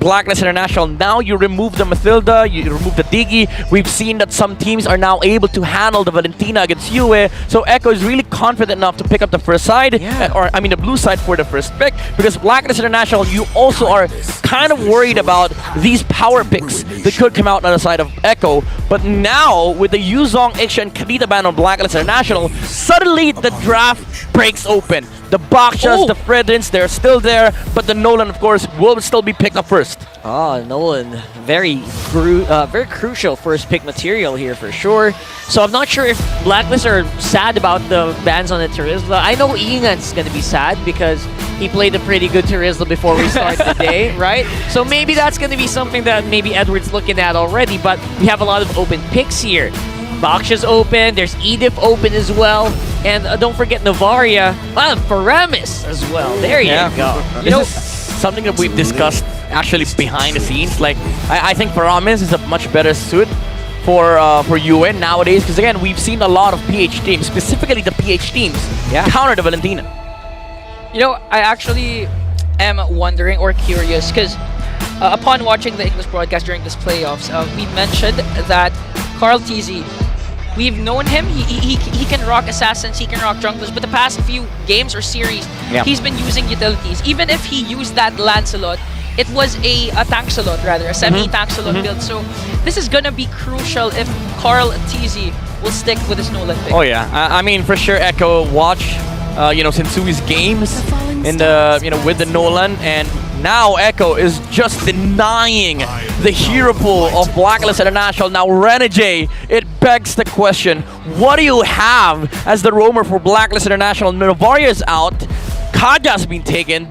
Blacklist International. Now you remove the Mathilda, you remove the Diggy. We've seen that some teams are now able to handle the Valentina against Yue. So Echo is really confident enough to pick up the first side, or I mean the blue side for the first pick. Because Blacklist International, you also are kind of worried about these power picks that could come out on the side of Echo. But now with the Yuzong, Ixia, and Kalita ban on Blacklist International, suddenly the draft breaks open. The Bakshas, the Fredrins, they're still there, but the Nolan, of course, will still be picked up first. Oh, Nolan, very crucial first pick material here for sure. So I'm not sure if Blacklist are sad about the bans on the Terizla. I know Ian's gonna be sad because he played a pretty good Terizla before we started the day, right? So maybe that's gonna be something that maybe Edward's looking at already, but we have a lot of open picks here. Baksha's open, there's Edith open as well, and don't forget Navaria, Paramis as well. There you go. You know, something that we've discussed actually behind the scenes. Like, I think Paramis is a much better suit for UN nowadays, because again, we've seen a lot of PH teams, specifically the PH teams, counter the Valentina. You know, I actually am wondering or curious, because upon watching the English broadcast during this playoffs, we mentioned that Carl TZ, we've known him, he can rock assassins, he can rock junglers, but the past few games or series, he's been using utilities. Even if he used that Lancelot, it was a tank slot rather, a semi-tank slot build. So this is gonna be crucial if Carl TZ will stick with his Nolan pick. Oh yeah, I mean for sure Echo watch, you know, Sensui's games in the, you know, with the Nolan, and now Echo is just denying the hero pool of Blacklist International. Now Renegade, it begs the question, what do you have as the roamer for Blacklist International? Novaria is out, Kaja's been taken,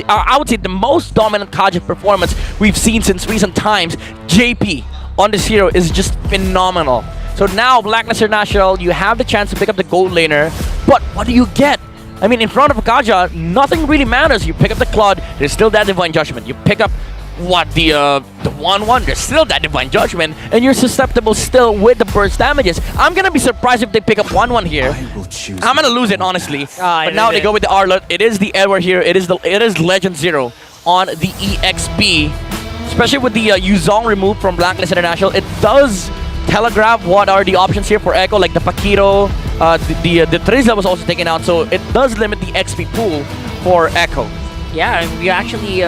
I would say the most dominant Kaja performance we've seen since recent times. JP on this hero is just phenomenal. So now Blacklist International, you have the chance to pick up the gold laner, but what do you get? I mean, in front of Kaja, nothing really matters. You pick up the Claude, there's still that Divine Judgment. You pick up, what, the 1-1, there's still that Divine Judgment, and you're susceptible still with the burst damages. I'm gonna be surprised if they pick up 1-1 here. I'm gonna lose it, honestly. But now they go with the Arlott. It is the Edward here. It is Legend Zero on the EXP. Especially with the Yuzong removed from Blacklist International, it does telegraph what are the options here for Echo, like the Paquito, the Terizla was also taken out, so it does limit the XP pool for Echo. Yeah, and we actually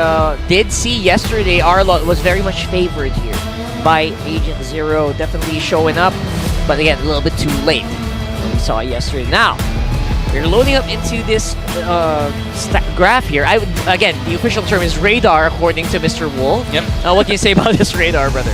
did see yesterday Arlott was very much favored here by Agent Zero, definitely showing up, but again, a little bit too late. We saw yesterday. Now, we're loading up into this graph here. Again, the official term is radar, according to Mr. Wool. Yep. What can you say about this radar, brother?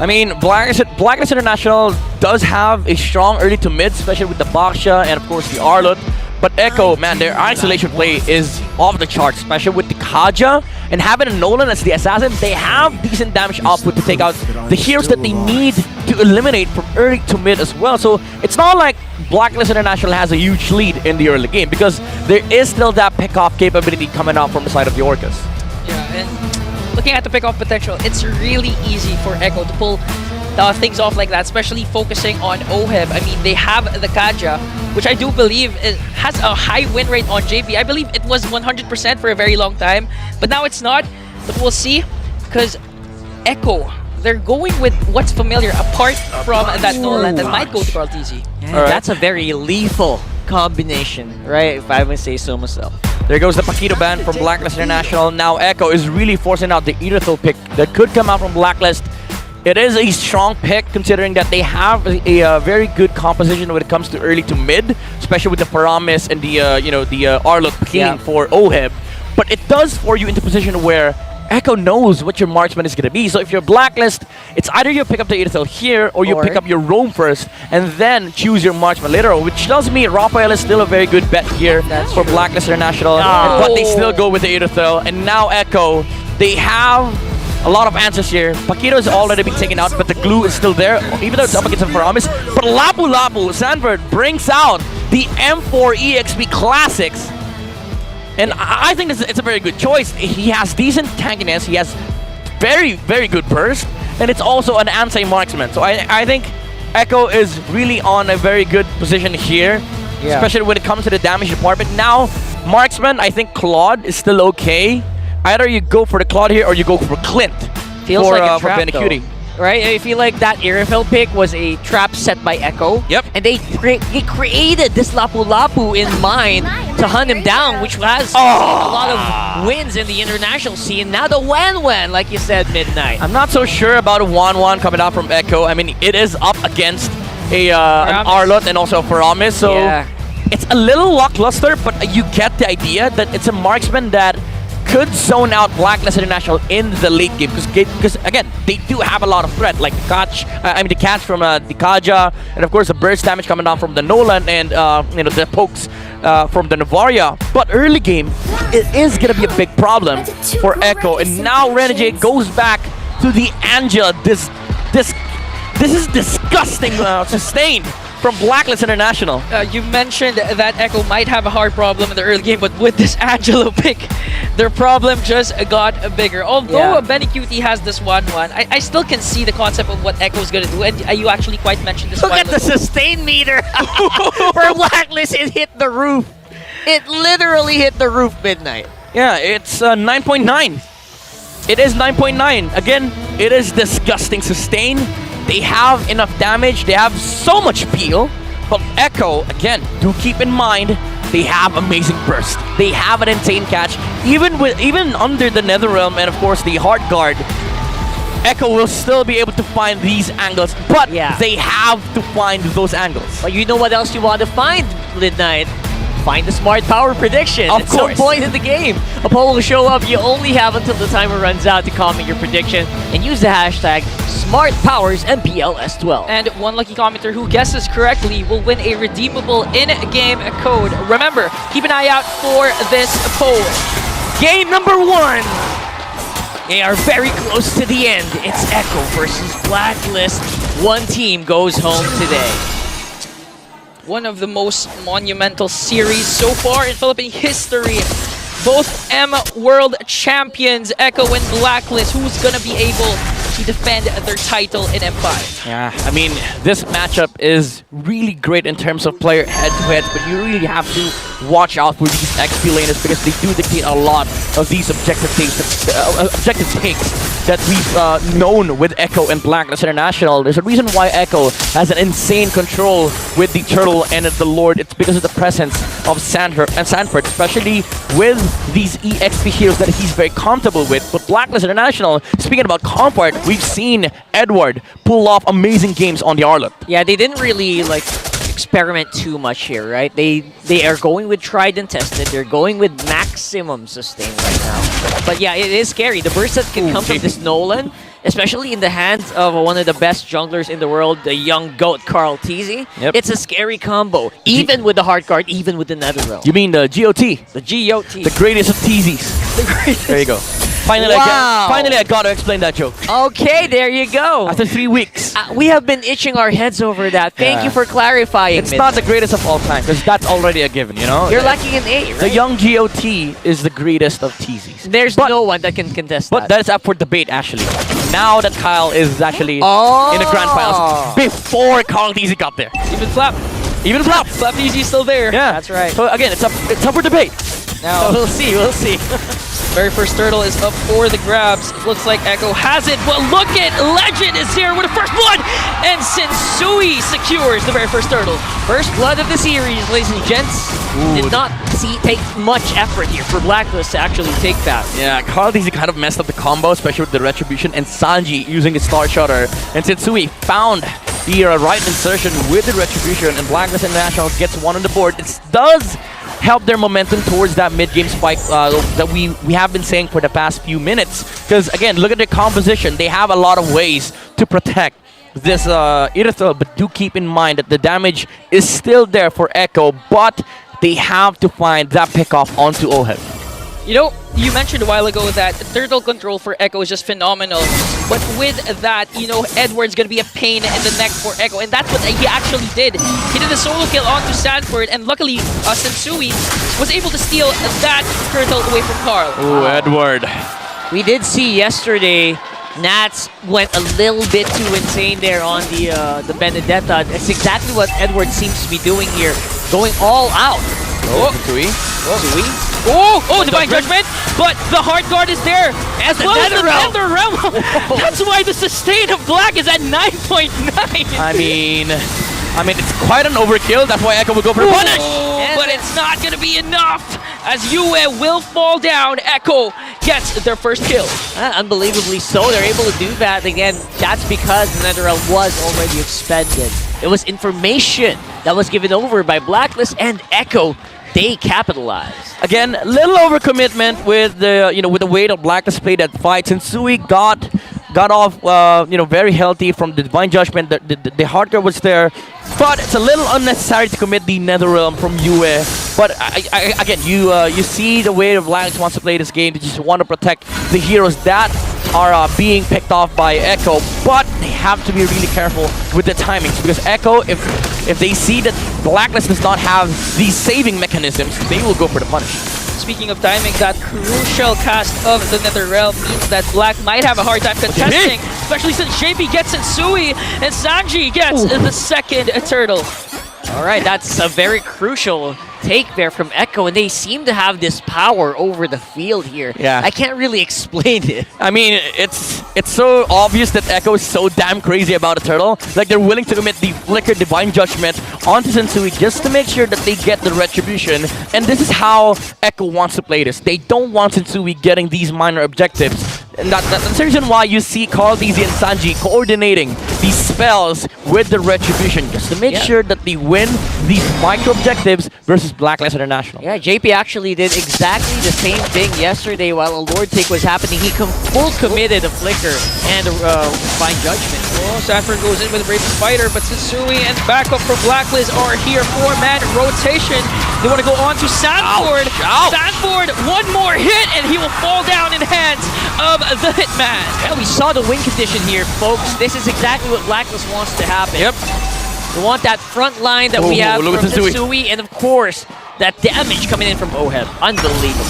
I mean, Blacklist International does have a strong early to mid, especially with the Baksha and of course the Arlott. But Echo, man, their isolation play is off the charts, especially with the Kaja and having a Nolan as the assassin. They have decent damage output to take out the heroes that they need to eliminate from early to mid as well. So it's not like Blacklist International has a huge lead in the early game, because there is still that pick-off capability coming out from the side of the Orcas. Yeah, and looking at the pick-off potential, it's really easy for Echo to pull things off like that, especially focusing on Oheb. I mean, they have the Kaja, which I do believe it has a high win rate on JP. I believe it was 100% for a very long time, but now it's not. But we'll see, because Echo, they're going with what's familiar apart from that Nolan that might go to Carl TZ. Yeah, that's a very lethal combination, right? If I would say so myself. There goes the Paquito ban from Blacklist International. Now Echo is really forcing out the Irithel pick that could come out from Blacklist. It is a strong pick, considering that they have a very good composition when it comes to early to mid, especially with the Paramis and the you know, the Arlott picking for Oheb. But it does for you into position where Echo knows what your marksman is going to be. So if you're Blacklist, it's either you pick up the Irithel here, or you pick up your Roam first and then choose your marksman later on, which tells me Raphael is still a very good bet here for Blacklist International. But they still go with the Irithel, and now Echo, they have a lot of answers here. Paquito has already been taken out, but the glue is still there, even though it's up against a Paramis. But Lapu Lapu, Sanford brings out the M4 EXP Classics. And I think it's a very good choice. He has decent tankiness, he has very, very good burst, and it's also an anti-marksman. So I think Echo is really on a very good position here, especially when it comes to the damage department. Now, marksman, I think Claude is still okay. Either you go for the Claude here or you go for Clint. Feels for, like a for trap, Benecutie. though. Right? I feel like that Airfield pick was a trap set by Echo. Yep. And they created this Lapu Lapu in mind to hunt him down, which has a lot of wins in the international scene. Now the Wan, like you said, Midnight. I'm not so sure about a 1-1 coming out from Echo. I mean, it is up against an Arlott and also a Faramis, so Yeah. it's a little lackluster, but you get the idea that it's a marksman that could zone out Blacklist International in the late game because again they do have a lot of threat, like the catch from the Kaja, and of course the burst damage coming down from the Nolan and the pokes from the Navaria. But early game, it is gonna be a big problem for Echo, and now Renegade goes back to the Angela. This is disgusting sustain from Blacklist International. You mentioned that Echo might have a hard problem in the early game, but with this Angelo pick, their problem just got bigger. Although Benecutie has this 1-1, I still can see the concept of what Echo's gonna do, and you actually quite mentioned this. Look at the sustain meter for Blacklist. It hit the roof. It literally hit the roof, Midnight. Yeah, it's 9.9. It is 9.9. Again, it is disgusting sustain. They have enough damage. They have so much peel. But Echo, again, do keep in mind, they have amazing burst. They have an insane catch. Even under the Netherrealm and of course the Heart Guard, Echo will still be able to find these angles. But they have to find those angles. But you know what else you want to find, Midnight? Find the smart power prediction. Of At course. some point in the game, a poll will show up. You only have until the timer runs out to comment your prediction and use the hashtag #SmartPowersMPL S12. And one lucky commenter who guesses correctly will win a redeemable in-game code. Remember, keep an eye out for this poll. Game number 1. They are very close to the end. It's Echo versus Blacklist. One team goes home today. One of the most monumental series so far in Philippine history. Both World Champions, Echo and Blacklist. Who's gonna be able to defend their title in M5? Yeah, I mean, this matchup is really great in terms of player head-to-heads, but you really have to watch out for these XP laners because they do dictate a lot of these objective takes that we've known with Echo and Blacklist International. There's a reason why Echo has an insane control with the Turtle and the Lord. It's because of the presence of Sanford, especially with these EXP heroes that he's very comfortable with. But Blacklist International, speaking about comfort, we've seen Edward pull off amazing games on the Arlott. Yeah, they didn't really experiment too much here, right? They are going with tried and tested. They're going with maximum sustain right now. But yeah, it is scary. The burst that can come from this Nolan, especially in the hands of one of the best junglers in the world, the young GOAT Carl Teasy. Yep. It's a scary combo, even with the hard card, even with the Netherrealm. You mean the GOT? The GOT. The greatest of teasies. The greatest. There you go. Finally, Wow. I got to explain that joke. Okay, there you go. After 3 weeks. We have been itching our heads over that. Thank you for clarifying. It's not the greatest of all time, because that's already a given, you know? You're lacking an A, right? The young GOT is the greatest of teasies. There's no one that can contest But that. that is up for debate, actually. Now that Kyle is actually in the grand finals, before Carl Teasy got there. Even Flap. Even Flap. Flap Easy still there. Yeah, That's right. So again, it's up for debate. Now, We'll see. very first turtle is up for the grabs. It looks like Echo has it, but look at Legend is here with the first blood, and Sensui secures the very first turtle. First blood of the series, ladies and gents. Did not take much effort here for Blacklist to actually take that. Yeah, Carl Teasy kind of messed up the combo, especially with the Retribution, and Sanji using the Star Shutter. And Sensui found the right insertion with the Retribution, and Blacklist International gets one on the board. It does help their momentum towards that mid-game spike that we have been saying for the past few minutes. Because again, look at their composition. They have a lot of ways to protect this Irithel, but do keep in mind that the damage is still there for Echo, but they have to find that pickoff onto Oheb. You know, you mentioned a while ago that turtle control for Echo is just phenomenal. But with that, you know, Edward's gonna be a pain in the neck for Echo, and that's what he actually did. He did a solo kill onto Sanford, and luckily, Sensui was able to steal that turtle away from Carl. Ooh, Edward. We did see yesterday, Nats went a little bit too insane there on the Benedetta. That's exactly what Edward seems to be doing here, going all out. Oh, Sui. Sui. Oh, Divine Judgment, but the Heart Guard is there, as well as the Nether Realm. That's why the sustain of Black is at 9.9. I mean, it's quite an overkill. That's why Echo will go for the punish. But it's not going to be enough, as Yue will fall down. Echo gets their first kill. Unbelievably so, they're able to do that. Again, that's because the NetherRealm was already expended. It was information that was given over by Blacklist and Echo. They capitalized. Again, little overcommitment with the with the way that Blacklist played that fight. Since Sui got off very healthy from the Divine Judgment. The hardcore was there, but it's a little unnecessary to commit the NetherRealm from Yue. But again, you see the way that Blacklist wants to play this game. They just want to protect the heroes that are being picked off by Echo, but they have to be really careful with the timings, because Echo, if they see that Blacklist does not have these saving mechanisms, they will go for the punish. Speaking of timing, that crucial cast of the NetherRealm means that Black might have a hard time contesting, especially since JP gets Sui and Sanji gets the second turtle. All right, that's a very crucial take there from Echo, and they seem to have this power over the field here. Yeah. I can't really explain it. I mean, it's so obvious that Echo is so damn crazy about a turtle. Like, they're willing to commit the Flicker Divine Judgment onto Sensui just to make sure that they get the retribution. And this is how Echo wants to play this. They don't want Sensui getting these minor objectives. And that's the reason why you see KarlTzy and Sanji coordinating these spells with the retribution, just to make sure that they win these micro objectives versus Blacklist International. Yeah, JP actually did exactly the same thing yesterday while a Lord Take was happening. He full committed a Flicker and a Divine Judgment. Oh, Sanford goes in with a Brave Spider, but Sensui and backup for Blacklist are here. 4-man rotation. They want to go on to Sanford. Sanford, one more hit, and he will fall down in hands of the Hitman. Yeah, we saw the win condition here, folks. This is exactly what Blacklist wants to happen. Yep. We want that front line that we have from Sensui, and of course, that damage coming in from Oheb. Unbelievable.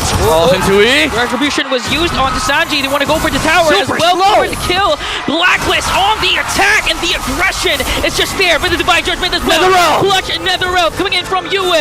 Sensui. Retribution was used onto Sanji. They want to go for the tower as well. For the kill. Blacklist on the attack, and the aggression is just there. But the Divine Judgment as well. Clutch and NetherRealm coming in from Yue.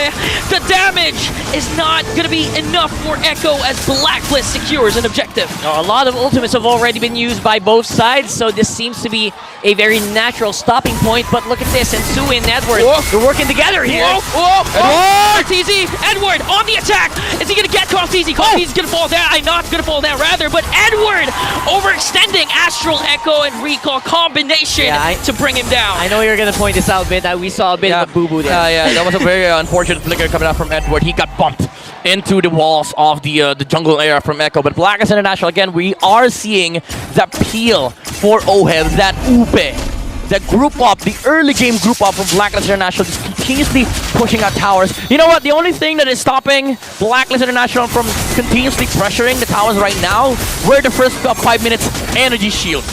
The damage is not going to be enough for Echo as Blacklist secures an objective. A lot of ultimates have already been used by both sides, so this seems to be a very natural stopping point. But look at this, and Sui and Edward, they're working together here. KarlTzy, Edward on the attack. Is he going to get KarlTzy? KarlTzy's going to fall down. Not going to fall down, rather. But Edward overextending Astral Echo and Recall combination to bring him down. I know you're going to point this out, that we saw a bit of a boo-boo there. Yeah, that was a very unfortunate flicker coming out from Edward. He got bumped into the walls of the jungle area from Echo. But Blacklist International, again, we are seeing that peel for Oheb, that Upe. The group up, the early game group up from Blacklist International, just continuously pushing out towers. You know what? The only thing that is stopping Blacklist International from continuously pressuring the towers right now were the first 5 minutes energy shield.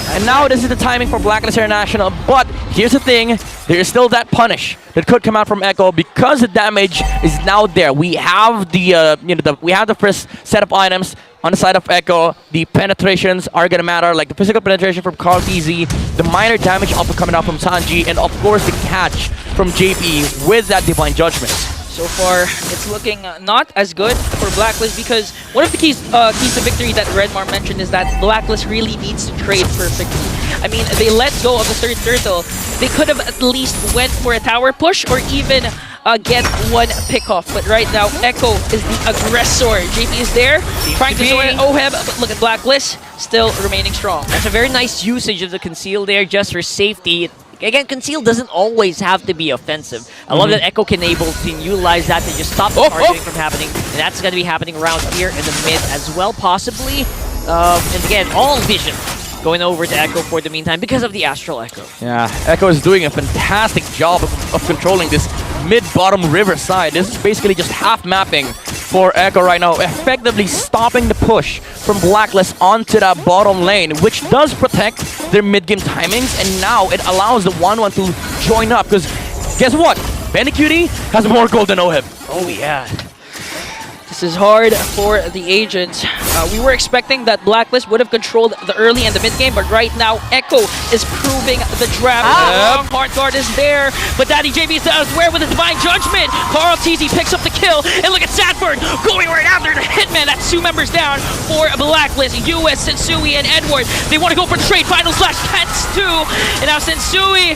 And now this is the timing for Blacklist International. But here's the thing, there is still that punish that could come out from Echo because the damage is now there. We have the we have the first set of items on the side of Echo. The penetrations are gonna matter, like the physical penetration from KarlTzy, the minor damage also coming out from Sanji, and of course the catch from JP with that Divine Judgment. So far, it's looking not as good for Blacklist, because one of the keys to victory that Redmar mentioned is that Blacklist really needs to trade perfectly. I mean, they let go of the third turtle. They could have at least went for a tower push or even get one pick-off. But right now, Echo is the aggressor. JP is there, trying to destroy Oheb, but look at Blacklist, still remaining strong. That's a very nice usage of the Conceal there just for safety. Again, Conceal doesn't always have to be offensive. I love that Echo can able to utilize that to just stop the targeting from happening. And that's going to be happening around here in the mid as well, possibly. And again, all vision going over to Echo for the meantime because of the Astral Echo. Yeah, Echo is doing a fantastic job of controlling this mid-bottom river side. This is basically just half mapping for Echo right now, effectively stopping the push from Blacklist onto that bottom lane, which does protect their mid-game timings, and now it allows the 1-1 to join up, because guess what? Benny Cutie has more gold than Oheb. Oh yeah. This is hard for the agents. We were expecting that Blacklist would have controlled the early and the mid game, but right now Echo is proving the draft. Hard guard is there, but Daddy JB is elsewhere with a divine judgment. Carl TZ picks up the kill, and look at Sanford going right after the hitman. That's 2 members down for Blacklist. US, Sensui, and Edward. They want to go for the trade. Final slash Pets 2, and now Sensui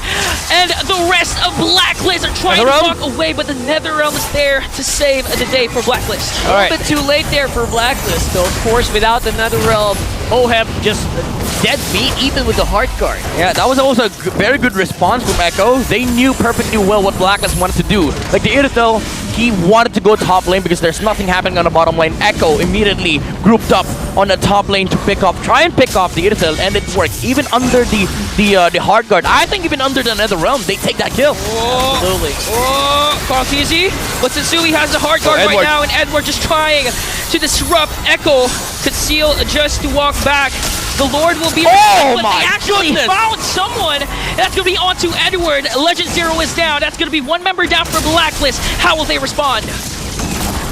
and the rest of Blacklist are trying to walk away, but the Netherrealm is there to save the day for Blacklist. A little bit too late there for Blacklist, though. Of course, without the Netherrealm, Oheb just dead meat, even with the hard guard. Yeah, that was also a very good response from Echo. They knew perfectly well what Blacklist wanted to do. Like the Irithel, he wanted to go top lane because there's nothing happening on the bottom lane. Echo immediately grouped up on the top lane to try and pick off the Irithel, and it worked. Even under the hard guard, I think even under the Netherrealm, they take that kill. Absolutely. Oh, Carl TZ, but Sensui has the hard guard right now, and Edward just trying to disrupt Echo. Conceal just to walk back. The Lord will be oh but my they actually goodness. found someone. That's going to be onto Edward. Legend Zero is down. That's going to be 1 member down for Blacklist. How will they respond?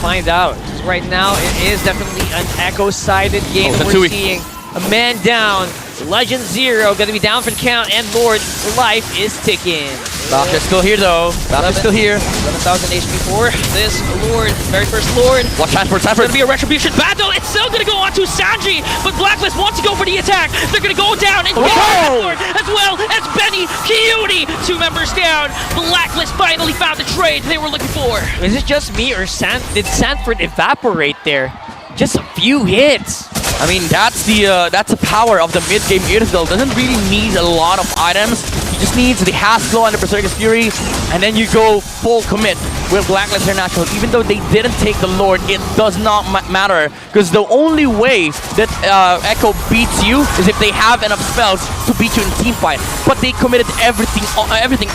Find out. Right now, it is definitely an Echo-sided game that we're seeing. A man down. Legend Zero going to be down for the count, and Lord, life is ticking. Doctor's still here though. Doctor's still here. 11,000 HP for this Lord, very first Lord. Watch Sanford, It's going to be a retribution battle. It's still going to go on to Sanji, but Blacklist wants to go for the attack. They're going to go down and get Lord as well as Benny Cutie. 2 members down. Blacklist finally found the trade they were looking for. Is it just me, or did Sanford evaporate there? Just a few hits. I mean, that's the power of the mid-game Irithel. Doesn't really need a lot of items. He just needs the Haskell and the Berserker's Fury, and then you go full commit with Blacklist International. Even though they didn't take the Lord, it does not matter, because the only way that Echo beats you is if they have enough spells to beat you in team fight. But they committed everything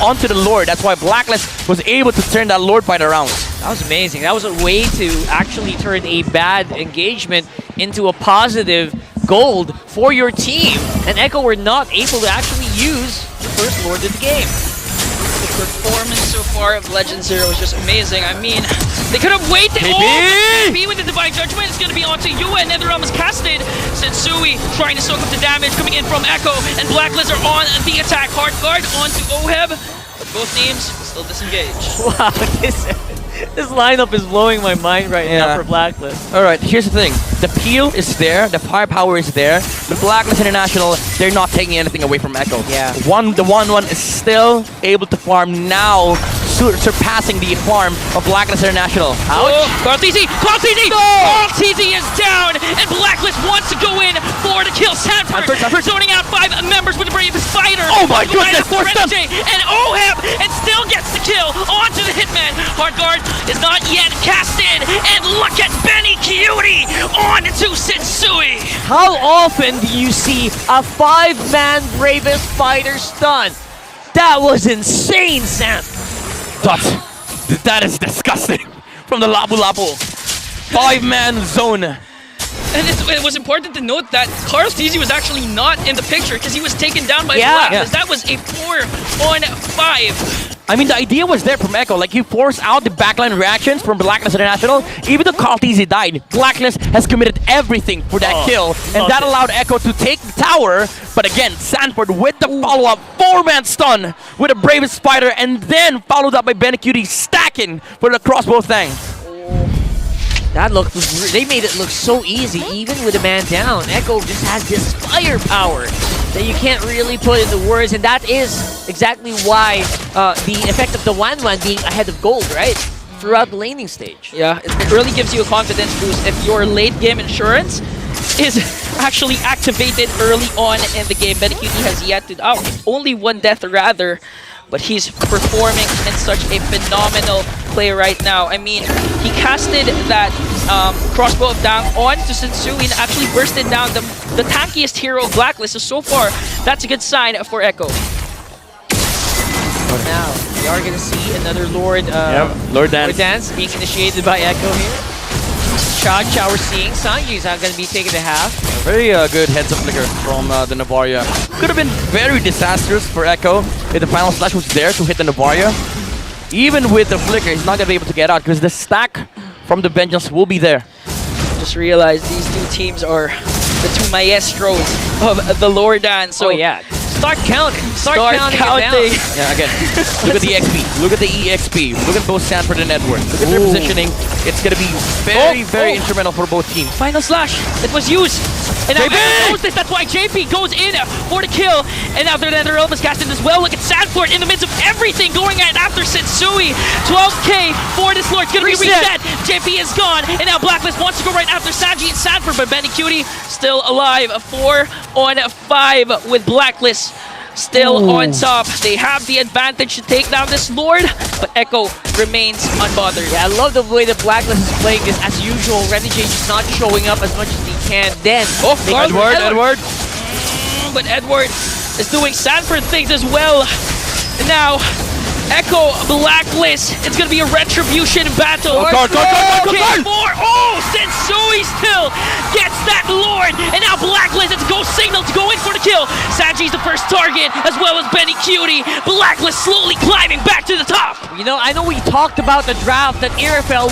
onto the Lord. That's why Blacklist was able to turn that Lord fight around. That was amazing. That was a way to actually turn a bad engagement into a positive gold for your team. And Echo were not able to actually use the first Lord of the game. The performance so far of Legend Zero is just amazing. I mean, they could have waited. Be with the Divine Judgment. It's going to be onto you, and Netherrealm is casted. Sensui trying to soak up the damage coming in from Echo, and Blacklist are on the attack. Hard guard onto Oheb, but both teams still disengaged. Wow, this lineup is blowing my mind right now for Blacklist. Alright, here's the thing. The peel is there, the firepower is there. The Blacklist International, they're not taking anything away from Echo. Yeah. The 1-1 is still able to farm now, surpassing the farm of Blacklist International. Ouch! Carl TZ! Carl TZ! No! Carl TZ is down, and Blacklist wants to go in for the kill. Sanford zoning out 5 members with the Bravest Fighter. Oh my goodness! And Oheb, and still gets the kill onto the Hitman. Hard guard is not yet casted, and look at Benny Cutie on to Sensui. How often do you see a 5-man Bravest Fighter stun? That was insane, Sam. That is disgusting. From the Lapu Lapu. 5-man zone. And it was important to note that Carl TZ was actually not in the picture because he was taken down by Blacklist. That was a 4-on-5. I mean, the idea was there from Echo. Like, he forced out the backline reactions from Blacklist International. Even though Carl TZ died, Blacklist has committed everything for that kill. And that allowed Echo to take the tower. But again, Sanford with the follow-up 4-man stun with a Bravest Spider, and then followed up by Benecutie stacking for the crossbow thing. That looked, they made it look so easy, even with a man down. Echo just has this firepower that you can't really put into words, and that is exactly why the effect of the 1-1 being ahead of gold, right? Throughout the laning stage. Yeah, it really gives you a confidence boost if your late game insurance is actually activated early on in the game. Benecutie has yet to, only 1 death rather, but he's performing in such a phenomenal play right now. I mean, he casted that crossbow of down on to Sensui and actually bursted down the tankiest hero of Blacklist. So far, that's a good sign for Echo. Now, we are going to see another Lord Dance being initiated by Echo here. Cha we're seeing. Sanji's going to be taken to half. Very good heads-up flicker from the Navaria. Could have been very disastrous for Echo if the final slash was there to hit the Navaria. Even with the flicker, he's not going to be able to get out because the stack from the Vengeance will be there. Just realized these two teams are the two maestros of the lore dance. So Oh yeah. Start counting. Start counting. It down. Yeah, again, look at the XP, look at the EXP, look at both Sanford and Edward. Look at their positioning. It's going to be very instrumental for both teams. Final slash. It was used. And now JP! Echo knows this. That's why JP goes in for the kill. And now their realm is casted as well. Look at Sanford in the midst of everything going at after Sensui. 12k for this Lord. It's going to be reset. JP is gone. And now Blacklist wants to go right after Sanji and Sanford. But Benny Cutie still alive. 4 on 5 with Blacklist still on top. They have the advantage to take down this Lord, but Echo remains unbothered. Yeah, I love the way the Blacklist is playing this. As usual, Renegade just not showing up as much as he can. Then, Edward. But Edward is doing Sanford things as well. And now, Echo, Blacklist, it's gonna be a retribution battle. Sensui still gets that Lord, and now Blacklist, it's go signal to go in for the kill. Sanji's the first target, as well as Benny Cutie. Blacklist slowly climbing back to the top. you know, I know we talked about the draft that Irifel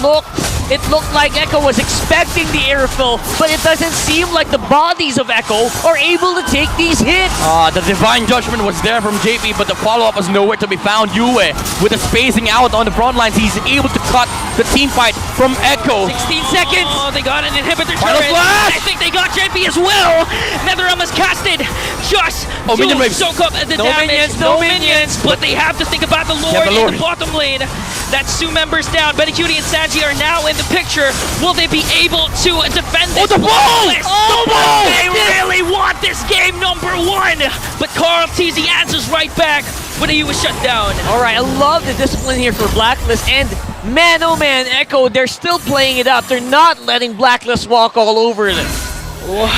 it looked like Echo was expecting the Irifel, but it doesn't seem like the bodies of Echo are able to take these hits. The Divine Judgment was there from JP, but the follow-up was nowhere to be found. Yue, with the spacing out on the front lines, he's able to cut the team fight from Echo. 16 seconds. Oh, they got an inhibitor Final turret. flash! I think they got JP as well. NetherRealm is casted just minion to waves. soak up the No damage. minions, no minions. But they have to think about the Lord in the bottom lane. That's 2 members down. Betty Cutie and Sanji are now in the picture. Will they be able to defend this? the ball! They really want this game #1. But Carl TZ answers right back when he was shut down. All right, I love the discipline here for Blacklist, and man, oh man, Echo, they're still playing it up. They're not letting Blacklist walk all over them. Oh,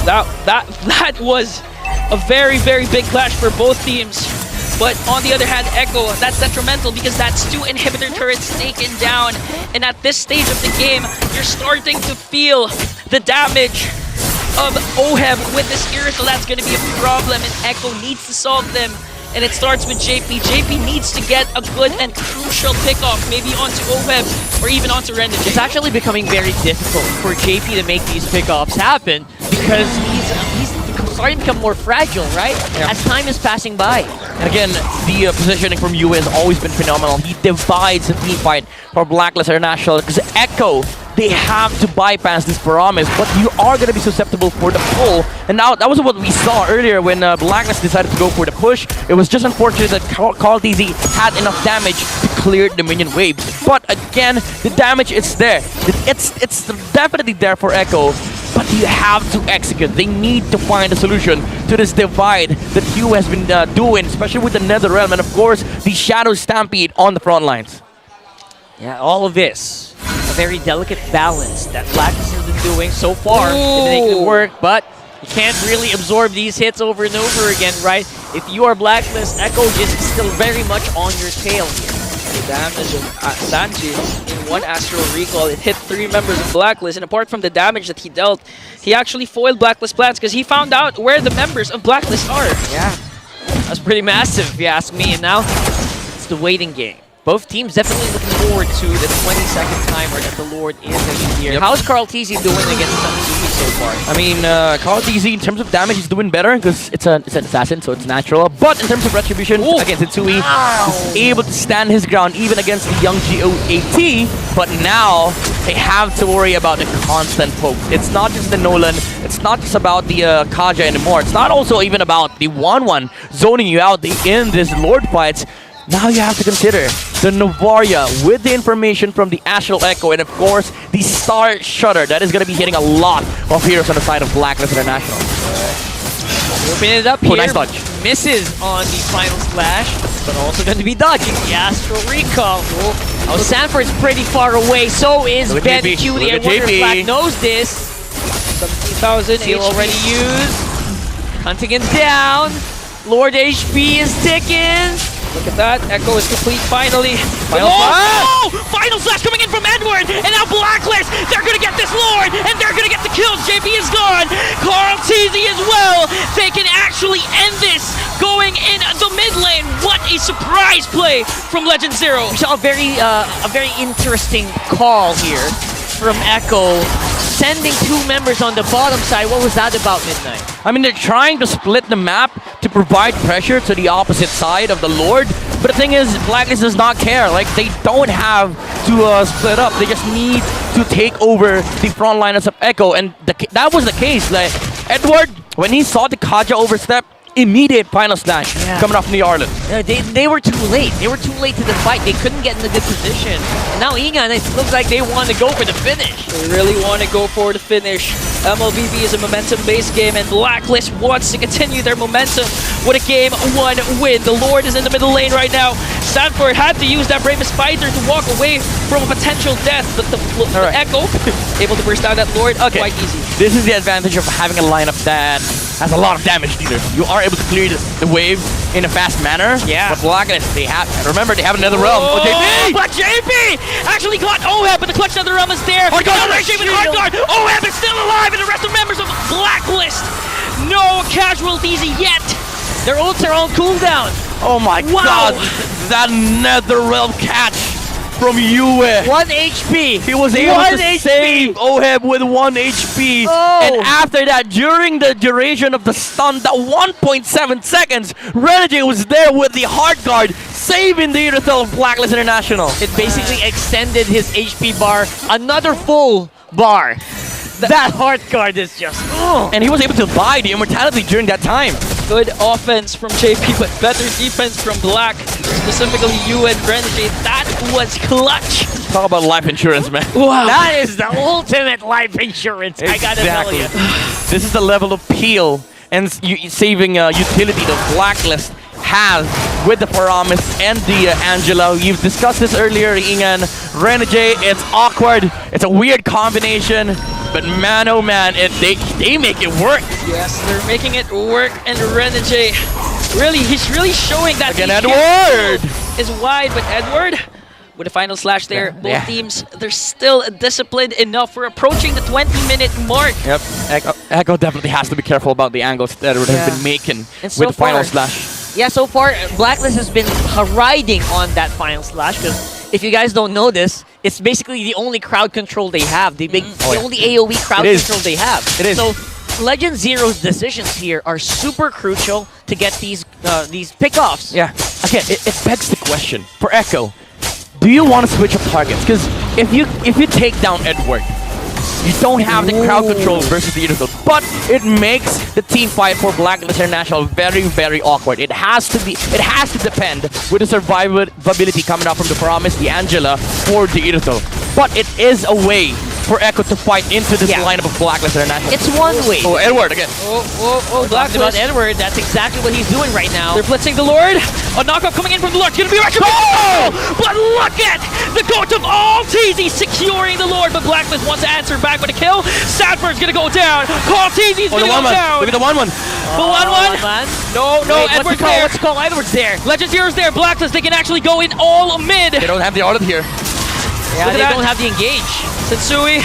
that was a very big clash for both teams. But on the other hand, Echo, that's detrimental because that's 2 inhibitor turrets taken down. And at this stage of the game, you're starting to feel the damage of OHEB with this Irithel. That's going to be a problem, and Echo needs to solve them. And it starts with JP. JP needs to get a good and crucial pickoff, maybe onto OHEB or even onto Renegade. It's actually becoming very difficult for JP to make these pickoffs happen because he's starting to become more fragile, right? Yeah. As time is passing by. And again, the positioning from Yue has always been phenomenal. He divides the team fight for Blacklist International because Echo, they have to bypass this Paramis, but you are going to be susceptible for the pull. And now, that was what we saw earlier when Blacklist decided to go for the push. It was just unfortunate that Carl TZ had enough damage to clear the minion waves. But again, the damage is there. It's definitely there for Echo, but you have to execute. They need to find a solution to this divide that Hugh has been doing, especially with the NetherRealm, and of course, the Shadow Stampede on the front lines. Yeah, all of this, a very delicate balance that Blacklist has been doing so far to make it work, but you can't really absorb these hits over and over again, right? If you are Blacklist, Echo is still very much on your tail here. The damage of Sanji in 1 Astral Recall, it hit 3 members of Blacklist, and apart from the damage that he dealt, he actually foiled Blacklist plans because he found out where the members of Blacklist are. Yeah, that's pretty massive if you ask me, and now it's the waiting game. Both teams definitely looking forward to the 20-second timer that the Lord is in here. Yep. How's Carl TZ doing against Sansui so far? I mean, Carl TZ, in terms of damage, he's doing better because it's an assassin, so it's natural. But in terms of retribution, against Sensui, he's able to stand his ground even against the young GOAT. But now, they have to worry about the constant poke. It's not just the Nolan, it's not just about the Kaja anymore. It's not also even about the 1-1 zoning you out in this Lord fights. Now you have to consider the Novaria with the information from the Astral Echo and of course the Star Shutter that is going to be hitting a lot of heroes on the side of Blacklist International. Open it up here. Nice dodge. Misses on the final splash, but also going to be dodging the Astral Recall. Oh, Sanford's pretty far away. So is Ben Cutie. I wonder if Black knows this. 17,000 Seal already used. Hunting him down. Lord HP is ticking. Look at that. Echo is complete finally. Final slash! Final slash coming in from Edward! And now Blacklist! They're gonna get this Lord! And they're gonna get the kills! JP is gone! Carl TZ as well! They can actually end this going in the mid lane. What a surprise play from Legend Zero. We saw a very interesting call here from Echo, sending 2 members on the bottom side. What was that about, Midnight? I mean, they're trying to split the map to provide pressure to the opposite side of the Lord. But the thing is, Blacklist does not care. Like, they don't have to split up. They just need to take over the front liners of Echo. And that was the case. Like, Edward, when he saw the Kaja overstep, immediate final slash coming off from the Arlen. They were too late. They were too late to the fight. They couldn't get in a good position. And now Ingan, it looks like they want to go for the finish. They really want to go for the finish. MLBB is a momentum-based game, and Blacklist wants to continue their momentum with a Game 1 win. The Lord is in the middle lane right now. Sanford had to use that Bravest Fighter to walk away from a potential death, but the Echo able to burst down that Lord quite easy. This is the advantage of having a lineup that has a lot of damage dealer. You are able to clear the wave in a fast manner. Yeah. But Blacklist, they have another realm. Oh, JP! But JP actually got OHEB, but the clutch another realm is there. Hard guard! With hard guard. OHEB is still alive, and the rest of members of Blacklist. No casualties yet. Their ults are on cooldown. Oh my god! That nether realm catch from Yue. 1 HP. He was able to save OHEB with 1 HP. Oh. And after that, during the duration of the stun, that 1.7 seconds, Renegade was there with the hard guard, saving the Irithel of Blacklist International. It basically extended his HP bar another full bar. That hard guard is just... And he was able to buy the immortality during that time. Good offense from JP, but better defense from Black, specifically you and Renegade. That was clutch. Talk about life insurance, man. Wow. That is the ultimate life insurance, I gotta tell you. This is the level of peel and saving utility that Blacklist has with the Paramis and the Angela. You've discussed this earlier, Ingan. Renegade, it's awkward. It's a weird combination. But man, oh man, they make it work. Yes, they're making it work, and Renegade, he's really showing that again, Edward is wide, but Edward with a final slash there. Both teams, they're still disciplined enough. We're approaching the 20-minute mark. Yep, Echo definitely has to be careful about the angles that Edward has been making with the final slash. Yeah, so far, Blacklist has been riding on that final slash, because if you guys don't know this, it's basically the only crowd control they have. The only AoE crowd control they have. It is. So Legend Zero's decisions here are super crucial to get these pickoffs. Yeah. Again, it begs the question for Echo: do you want to switch up targets? Because if you take down Edward, you don't have the crowd control versus the Irithel, but it makes the team fight for Blacklist International very, very awkward. It has to depend with the survivability coming out from the Promise, the Angela, for the Irithel. But it is a way for Echo to fight into this lineup of Blacklist International. It's one way. Oh, Edward again. Blacklist. About Edward, that's exactly what he's doing right now. They're blitzing the Lord. A knockoff coming in from the Lord. It's gonna be Retribution. Oh! But look at the goat of all TZ securing the Lord, but Blacklist wants to answer back with a kill. Sanford's gonna go down. Call TZ's gonna go down. Look at the 1-1. The 1-1. No, Wait, Edward's there. What's called? Edward's there. Legend Zero's there. Blacklist, they can actually go in all mid. They don't have the audit here. Yeah, they don't have the engage. Sensui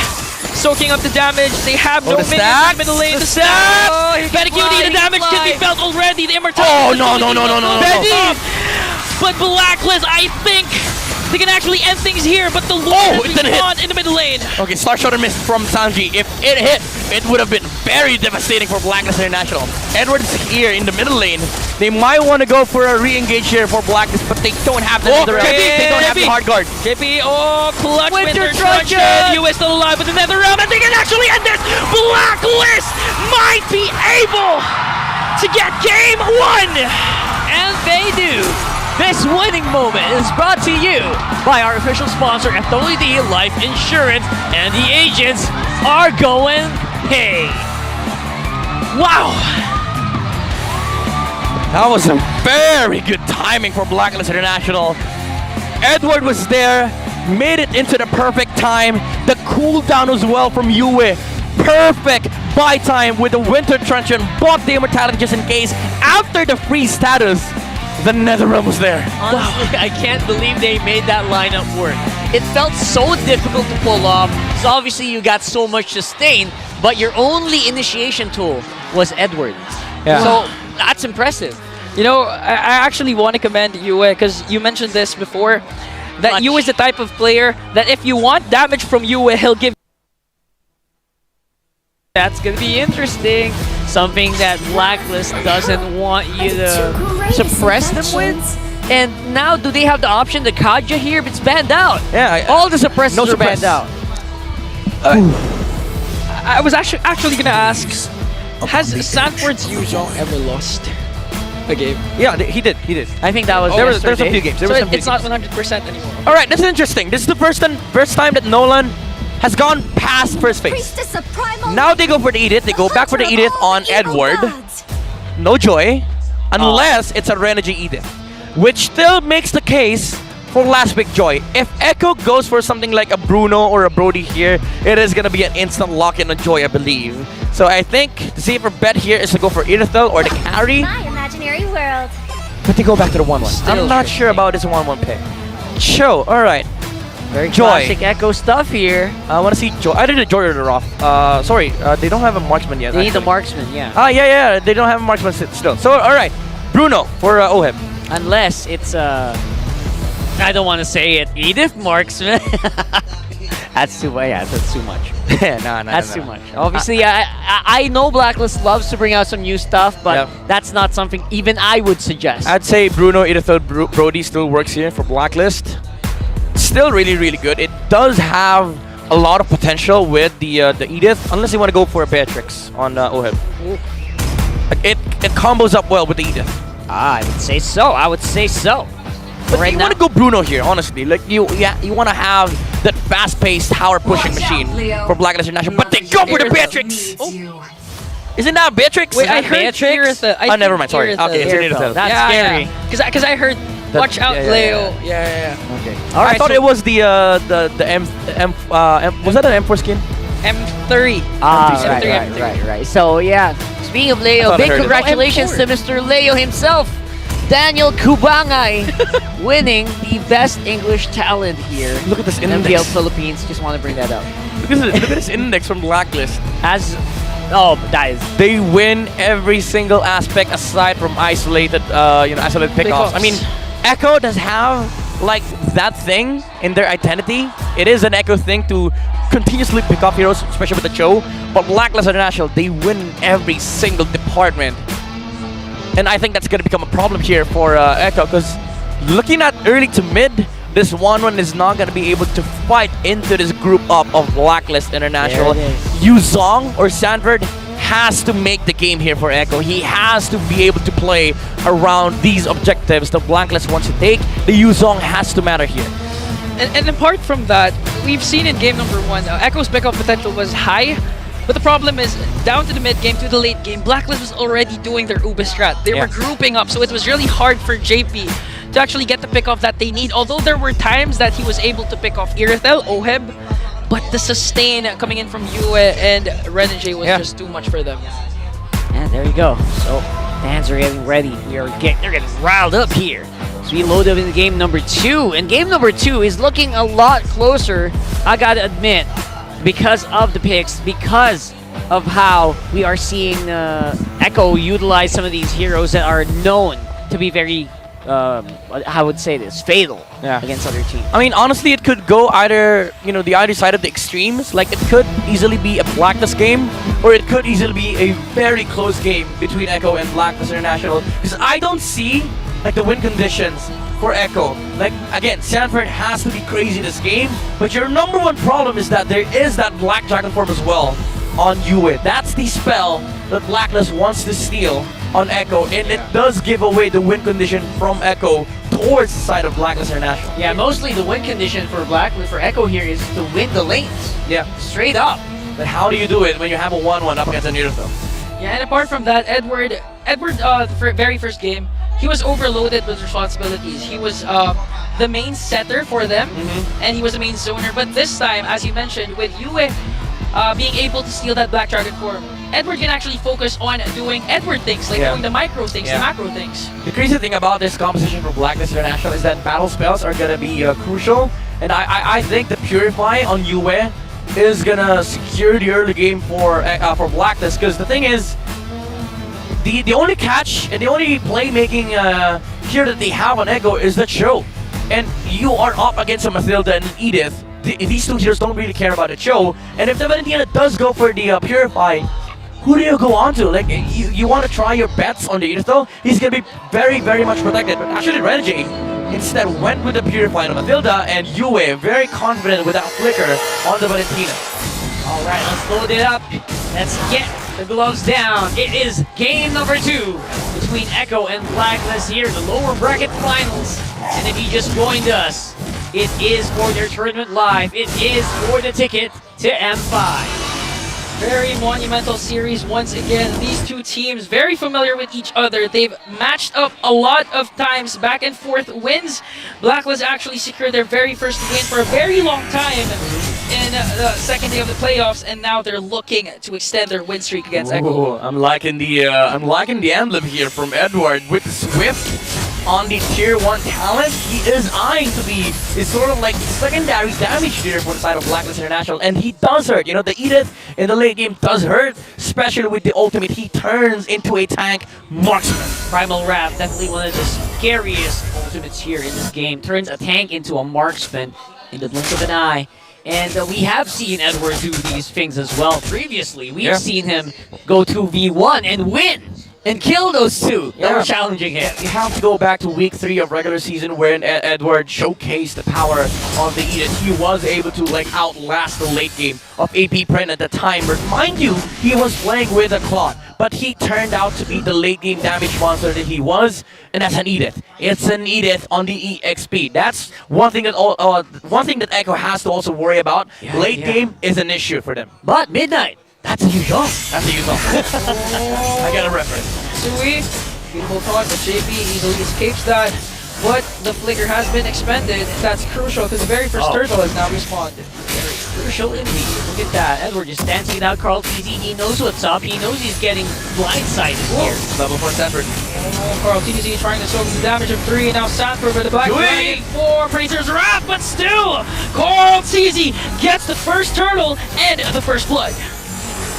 soaking up the damage. They have no minions in the middle lane. The stack! Benecuity, the damage can be felt already. The immortality. Oh, no. But Blacklist, I think they can actually end things here, but the Lord is in the middle lane. Okay, Star Shot miss from Sanji. If it hit, it would have been very devastating for Blacklist International. Edward's here in the middle lane. They might want to go for a re-engage here for Blacklist, but they don't have the nether realm. They don't have the hard guard. JP, clutch Winter Truncheon. You is still alive with the nether realm, and they can actually end this. Blacklist might be able to get Game 1. And they do. This winning moment is brought to you by our official sponsor, FWD Life Insurance, and the agents are going hey. Wow. That was some very good timing for Blacklist International. Edward was there, made it into the perfect time. The cooldown as well from Yue. Perfect buy time with the Winter Truncheon. Bought the immortality just in case. After the freeze status, the Netherrealm was there. Honestly, I can't believe they made that lineup work. It felt so difficult to pull off. So obviously you got so much sustain, but your only initiation tool was Edward. Yeah. So that's impressive. You know, I actually want to commend Yue because you mentioned this before. That Yue is the type of player that if you want damage from Yue, he'll give. That's gonna be interesting. Something that Blacklist doesn't want you to suppress them with. And now, do they have the option to Kaja here? But it's banned out. Yeah, all the suppressors are banned out. I was actually gonna ask, has Sanford's Yuzhong ever lost a game? Yeah, he did. I think that was There's a yesterday. few games. So it's not 100% anymore. All right, this is interesting. This is the first time that Nolan has gone past first phase. Now they go for the Edith. They go back for the Edith on Edward. No joy, unless it's a Renergy Edith, which still makes the case for last pick Joy. If Echo goes for something like a Bruno or a Brody here, it is gonna be an instant lock-in on Joy, I believe. So I think the safer bet here is to go for Irithel or the carry. My imaginary world. But they go back to the 1-1. I'm not sure about this 1-1 pick. Cho, alright. Very Joy. classic Echo stuff here. I want to see Joy. I did a Joy or off. Sorry, they don't have a marksman yet. They need the actually. marksman, yeah. Yeah, they don't have a marksman still. So, alright. Bruno for Oheb. Unless it's I don't want to say it, Edith marksman. That's too much. Yeah, that's too much. No. That's too much. Obviously, I know Blacklist loves to bring out some new stuff, but that's not something even I would suggest. I'd say Bruno, Irithel, Brody still works here for Blacklist. Still really, really good. It does have a lot of potential with the Edith, unless you want to go for a Beatrix on Oheb. Like it combos up well with the Edith. I would say so. But right you now, want to go Bruno here, honestly. Like you want to have that fast-paced tower pushing machine for Blacklist International. But they go for the Beatrix. Isn't that a Beatrix? Wait, I heard Beatrix? Irithel. Oh, never mind. Sorry. Okay, it's an Irithel. That's scary. Because I heard, watch out, Leo. Yeah. Okay. All right, I thought so it was the was that an M4 skin? M3. Right. So yeah, speaking of Leo, I big heard it. congratulations to Mr. Leo himself, Daniel Kubangay, winning the best English talent here. Look at this MPL index. Philippines. Just want to bring that up. Look at this index from Blacklist. That is. They win every single aspect aside from isolated pickoffs. I mean, Echo does have like that thing in their identity. It is an Echo thing to continuously pick off heroes, especially with the Cho. But Blacklist International, they win every single department. And I think that's going to become a problem here for Echo, because looking at early to mid, this 1-1 is not going to be able to fight into this group up of Blacklist International. Yuzhong or Sanford has to make the game here for Echo. He has to be able to play around these objectives the Blacklist wants to take. The Yuzhong has to matter here. And apart from that, we've seen in game number 1, Echo's pickup potential was high. But the problem is, down to the mid game, to the late game, Blacklist was already doing their Uber strat. They were grouping up, so it was really hard for JP to actually get the pick off that they need. Although there were times that he was able to pick off Irithel, Oheb, but the sustain coming in from Yue and Renegade was just too much for them. And there you go. So fans are getting ready. They're getting riled up here. So we load up into game number 2, and game number 2 is looking a lot closer, I gotta admit, because of the picks, because of how we are seeing Echo utilize some of these heroes that are known to be very, I would say this, fatal against other teams. I mean, honestly, it could go either, the other side of the extremes. Like, it could easily be a Blacklist game, or it could easily be a very close game between Echo and Blacklist International. Because I don't see, like, the win conditions for Echo. Like, again, Sanford has to be crazy this game, but your number one problem is that there is that Black Dragon form as well on Yue. That's the spell that Blacklist wants to steal on Echo, and it does give away the win condition from Echo towards the side of Blacklist International. Yeah, mostly the win condition for Echo here is to win the lanes. Yeah. Straight up. But how do you do it when you have a 1-1 up against an Irithel? Yeah, and apart from that, Edward, the very first game, he was overloaded with responsibilities. He was the main setter for them, and he was the main zoner. But this time, as you mentioned, with Yue being able to steal that Black Dragon form, Edward can actually focus on doing Edward things, like doing the micro things, the macro things. The crazy thing about this composition for Blacklist International is that battle spells are going to be crucial, and I think the Purify on Yue is going to secure the early game for Blacklist, because the thing is, the only catch and the only playmaking here that they have on Echo is the Cho. And you are up against a Mathilda and Edith. These two heroes don't really care about the Cho. And if the Valentina does go for the Purify, who do you go on to? Like, you want to try your bets on the Edith though? He's going to be very, very much protected. But actually, Renegade instead went with the Purify on Mathilda, and Yue very confident with that flicker on the Valentina. All right, let's load it up. Let's get the gloves down. It is game number 2 between Echo and Blacklist here, the lower bracket finals. And if you just joined us, it is for their tournament live. It is for the ticket to M5. Very monumental series once again. These two teams very familiar with each other. They've matched up a lot of times, back and forth wins. Blacklist actually secured their very first win for a very long time in the second day of the playoffs, and now they're looking to extend their win streak against Echo. I'm liking the emblem here from Edward with Swift on the tier 1 talent. He is eyeing to be, it's sort of like secondary damage dealer for the side of Blacklist International, and he does hurt. You know, the Edith in the late game does hurt, especially with the ultimate. He turns into a tank marksman. Primal Wrath, definitely one of the scariest ultimates here in this game. Turns a tank into a marksman in the blink of an eye. And we have seen Edward do these things as well previously. We've seen him go 2v1 and win and kill those two that were challenging him. You have to go back to week 3 of regular season when Edward showcased the power of the Edith. He was able to like outlast the late game of AP Print at the time. But mind you, he was playing with a Claude, but he turned out to be the late game damage monster that he was, and that's an Edith. It's an Edith on the EXP. That's one thing that Echo has to also worry about. Late game is an issue for them. But Midnight, that's a huge off. That's a huge off. I got a reference. Sui, beautiful thought, but JP easily escapes that. But the flicker has been expended. That's crucial because the very first turtle has now respawned. Very crucial indeed. Look at that. Edward just dancing out Carl TZ. He knows what's up. He knows he's getting blindsided here. Level 4 Sanford. Oh, Carl TZ trying to soak the damage of 3. Now Sanford with the Black Dragon 4. Praetor's Wrath, but still, Carl TZ gets the first turtle and the first blood.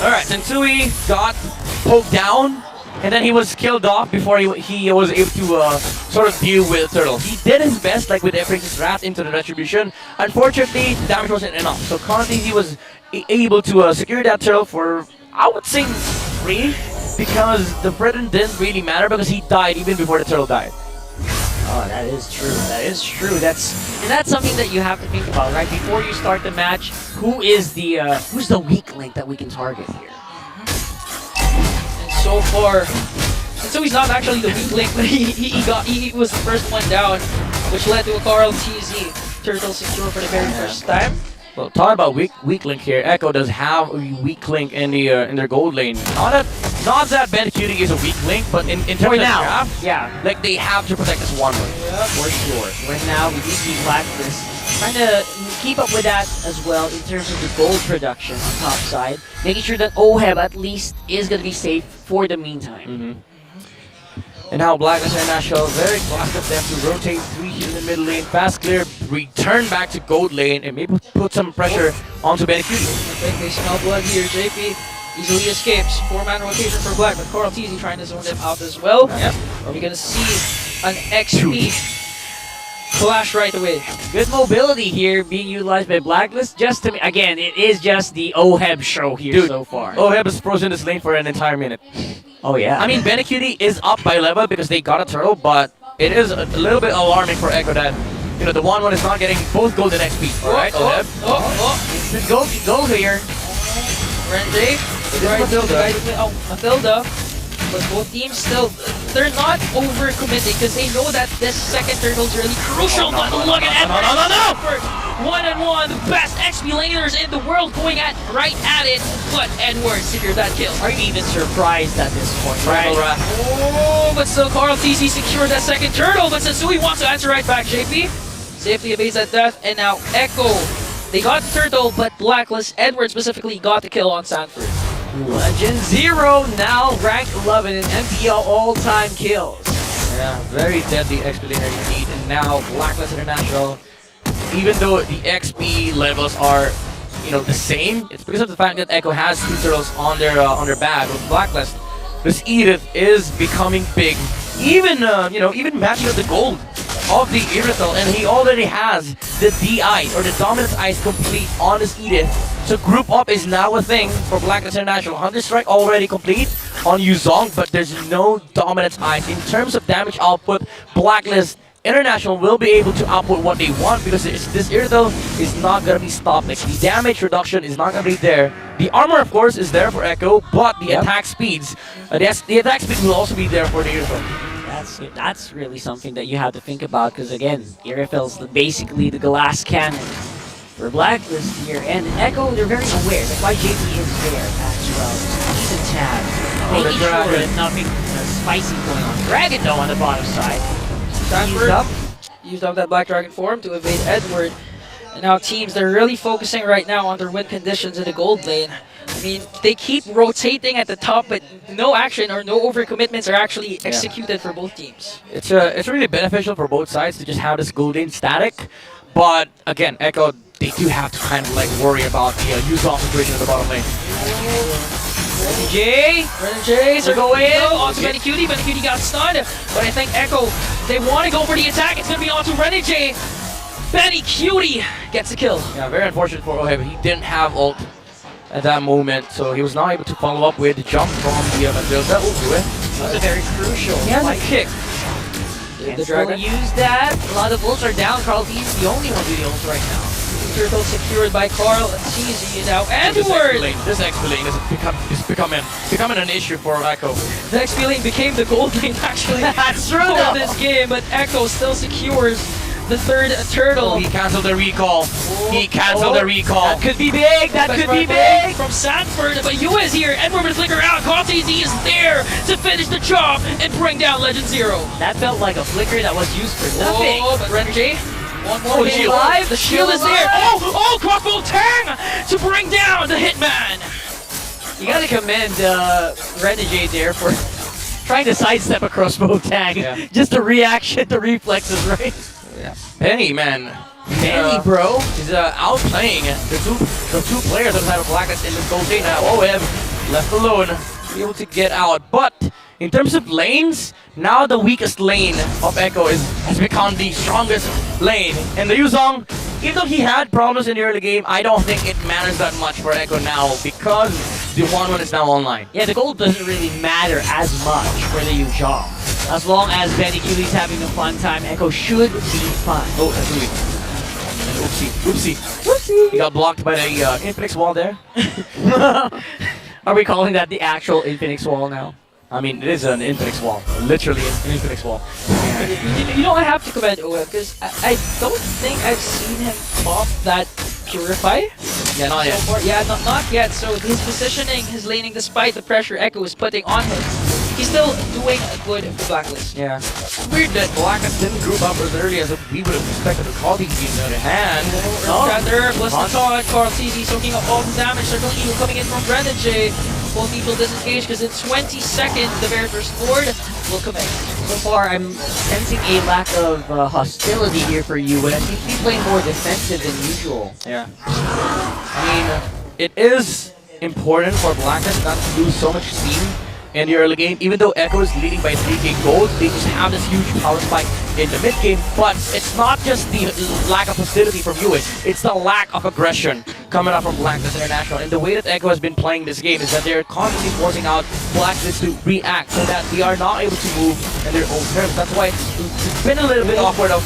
Alright, Sensui got poked down, and then he was killed off before he was able to sort of deal with Turtle. He did his best, like with Empress's Wrath into the Retribution. Unfortunately, the damage wasn't enough, so Conti was able to secure that Turtle for, I would say, 3, because the Britain didn't really matter because he died even before the Turtle died. Oh, that is true. That is true. That's something that you have to think about, right? Before you start the match, who's the weak link that we can target here? And so far, so he's not actually the weak link, but he was the first one down, which led to a Carl TZ turtle secure for the very first time. Well, talking about weak link here, Echo does have a weak link in their gold lane. Not that Ben Cutie is a weak link, but in terms of draft, like they have to protect this one lane. Yeah, for sure. Right now, we do see Blacklist trying to keep up with that as well in terms of the gold production on top side, making sure that OHEB at least is going to be safe for the meantime. And now Blacklist International, very classic of them to rotate 3 here in the middle lane, fast clear, return back to gold lane, and maybe put some pressure onto Ben Cutie. They smell blood here. JP easily escapes. 4-man rotation for Black, but Carl TZ trying to zone them out as well. Yep. Are we going to see an XP flash right away? Good mobility here being utilized by Blacklist. Just to, again, it is just the OHEB show here so far. OHEB is frozen this lane for an entire minute. Oh yeah. I mean, Benecutie is up by level because they got a turtle, but it is a little bit alarming for Echo that, you know, the 1-1 is not getting both golden XP. Alright, OHEB. It's go here. Renjay. Mathilda. But both teams still, they're not overcommitting because they know that this second turtle is really crucial. But look at Edward. 1-on-1, the best XP laners in the world going right at it. But Edward secured that kill. Are you even surprised at this point, right? Oh, but still Carl TZ secured that second turtle. But Sensui wants to answer right back. JP safely evades that death. And now Echo, they got the turtle, but Blacklist, Edward specifically, got the kill on Sanford. Legend 0, now rank 11 in MPL all-time kills. Yeah, very deadly XP laner indeed. And now Blacklist International, even though the XP levels are, you know, the same, it's because of the fact that Echo has 2 turtles on their bag. With Blacklist, this Edith is becoming big. Even even matching up the gold of the Irithel, and he already has the DI or the Dominance Ice complete on this Edith. So group up is now a thing for Blacklist International. Hunter Strike already complete on Yuzong, but there's no Dominance Ice. In terms of damage output, Blacklist International will be able to output what they want because this Irithel is not going to be stopped. Like, the damage reduction is not going to be there. The armor, of course, is there for Echo, but the attack speeds, the attack speed will also be there for the Irithel. That's really something that you have to think about because again, Irithel's basically the glass cannon for Blacklist here, and Echo, they're very aware. That's why JP is there as well. He's a tab, making sure that nothing spicy going on. Dragon though on the bottom side. Used up that Black Dragon form to evade Edward. And now teams, they're really focusing right now on their win conditions in the gold lane. I mean, they keep rotating at the top, but no action or no overcommitments are actually executed for both teams. It's really beneficial for both sides to just have this gold lane static. But again, Echo, they do have to kind of like worry about the Yuzong situation at the bottom lane. Renegades are going in onto Benny Cutie got stunned, but I think Echo, they want to go for the attack. It's going to be onto Renegade. Benny Cutie gets a kill. Yeah, very unfortunate for Oheb. He didn't have ult at that moment, so he was not able to follow up with the jump from the materials. That will do it. That's very crucial. He has a kick. The Dragon use that. A lot of ults are down. Carl T's the only one with the ults right now. Turtle secured by Carl and TZ now. Edward! This XP lane is becoming an issue for Echo. The XP lane became the gold lane actually That's true for this game, but Echo still secures the third turtle. Oh, he cancelled the recall. He cancelled the recall. That could be big. That could be big. From Sanford, but Yu is here. Edward with flicker out. Carl TZ is there to finish the job and bring down Legend Zero. That felt like a flicker that was used for nothing. Oh, but Renegade. One more hit shield. live. The shield is there. Oh, crossbow tang to bring down the Hitman. You gotta commend Renegade there for trying to sidestep a crossbow tag. Yeah. Just the reaction, the reflexes, right? Yeah. Penny, man. Penny, bro. He's outplaying the two players that have a Blacklist in this gold lane now. Oheb left alone, be able to get out. But in terms of lanes, now the weakest lane of Echo has become the strongest lane. And the Yuzong, even though he had problems in the early game, I don't think it matters that much for Echo now because the 1-1 is now online. Yeah, the gold doesn't really matter as much for the Yuzhong. As long as Benny Cutie's having a fun time, Echo should be fine. Oh, that's really. Oopsie. He got blocked by the Infinix wall there. Are we calling that the actual Infinix wall now? I mean, it is an Infinix wall. Literally an Infinix wall. You know, I have to commend Owen because I don't think I've seen him pop that Purify. Yeah, not yet. So far. Yeah, not yet. So his positioning, his laning, despite the pressure Echo is putting on him, he's still doing good for Blacklist. Yeah. Weird that Blacklist didn't group up as early as we would have expected to call these teams on the hand. Rather, plus the taunt, Carl TZ soaking up all the damage, Circle Eagle coming in from Renegade. Both people disengage because in 20 seconds the very first Lord will commit. So far, I'm sensing a lack of hostility here for you, and I seem to be playing more defensive than usual. Yeah. I mean, it is important for Blacklist not to lose so much steam in the early game. Even though Echo is leading by 3k gold, they just have this huge power spike in the mid game. But it's not just the lack of hostility from UA, it's the lack of aggression coming up from Blacklist International. And the way that Echo has been playing this game is that they're constantly forcing out Blacklist to react so that they are not able to move in their own terms. That's why it's been a little bit awkward of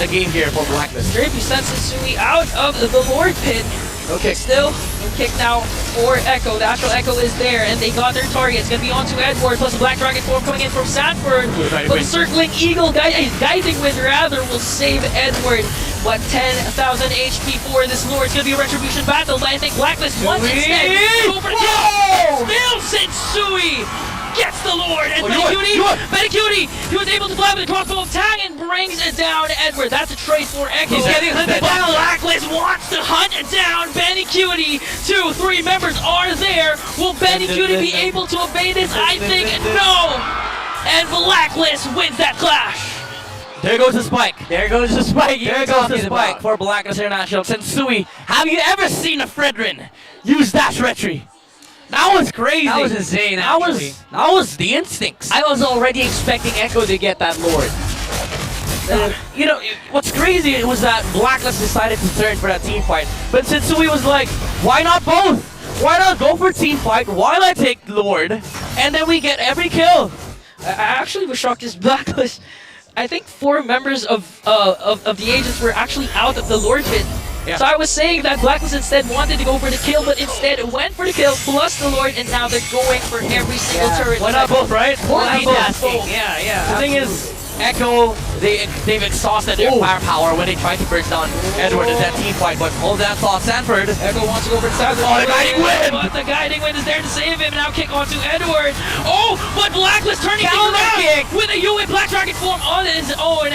the game here for Blacklist. Drape sends Sui out of the Lord pit. Okay, still no kick now for Echo. The actual Echo is there, and they got their target. It's gonna be onto Edward, plus a Black Dragon form coming in from Sanford. But the circling Eagle, guiding wind rather, will save Edward. What, 10,000 HP for this Lord? It's gonna be a retribution battle, but I think Blacklist wants instead. Go for the kill. Still Sensui gets the Lord, and Benny Cutie, he was able to fly with the crossbow of Tang and brings it down Edward. That's a trade for Echo. He's getting hunted down. Blacklist wants to hunt down Benny Cutie. 2-3 members are there. Will Benny Cutie be able to evade this? I think no. And Blacklist wins that clash. There goes the spike. There goes the spike. There goes the spike for Blacklist International. Sensui, have you ever seen a Fredrin use dash retry? That was crazy. That was insane, That actually. was the instincts. I was already expecting Echo to get that Lord. You know, what's crazy was that Blacklist decided to turn for that team fight, but Sensui was like, why not both? Why not go for team fight while I take Lord, and then we get every kill? I actually was shocked as Blacklist. I think 4 members of the agents were actually out of the Lord pit. Yeah. So I was saying that Blacklist instead wanted to go for the kill, but instead went for the kill plus the Lord, and now they're going for every single turret. Why not both, right? Why not both? Multitasking. Yeah. The thing is, Echo, they've exhausted their firepower when they try to burst down Edward in that team fight, but all that thought Sanford. Echo wants to go for the side. Oh, the guiding wind! But the guiding wind is there to save him. Now kick onto Edward. Oh, but Blacklist turning things Counter around kick. with a Yue Black Dragon form on his own.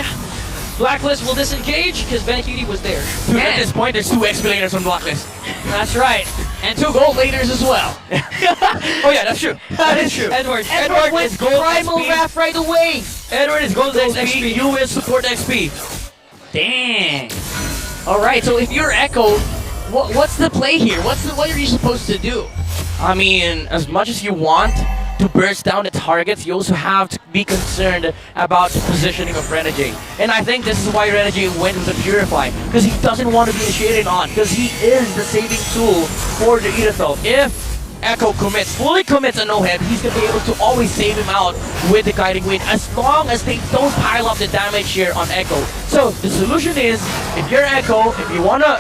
Blacklist will disengage because Benacutie was there. Dude, at this point, there's 2 expilators on Blacklist. That's right. And 2 gold leaders as well. Oh yeah, that's true. That is true. Edward Edward is with gold Primal XP. Wrath right away. Edward is gold Gold XP, XP. you is support XP. Dang. All right. So if you're Echo, what's the play here? What are you supposed to do? I mean, as much as you want to burst down the targets, you also have to be concerned about the positioning of Renegade. And I think this is why Renegade went with the Purify, because he doesn't want to be initiated on, because he is the saving tool for the Irithel. If Echo fully commits a no-hit, he's going to be able to always save him out with the Guiding Wind, as long as they don't pile up the damage here on Echo. So the solution is, if you're Echo, if you wanna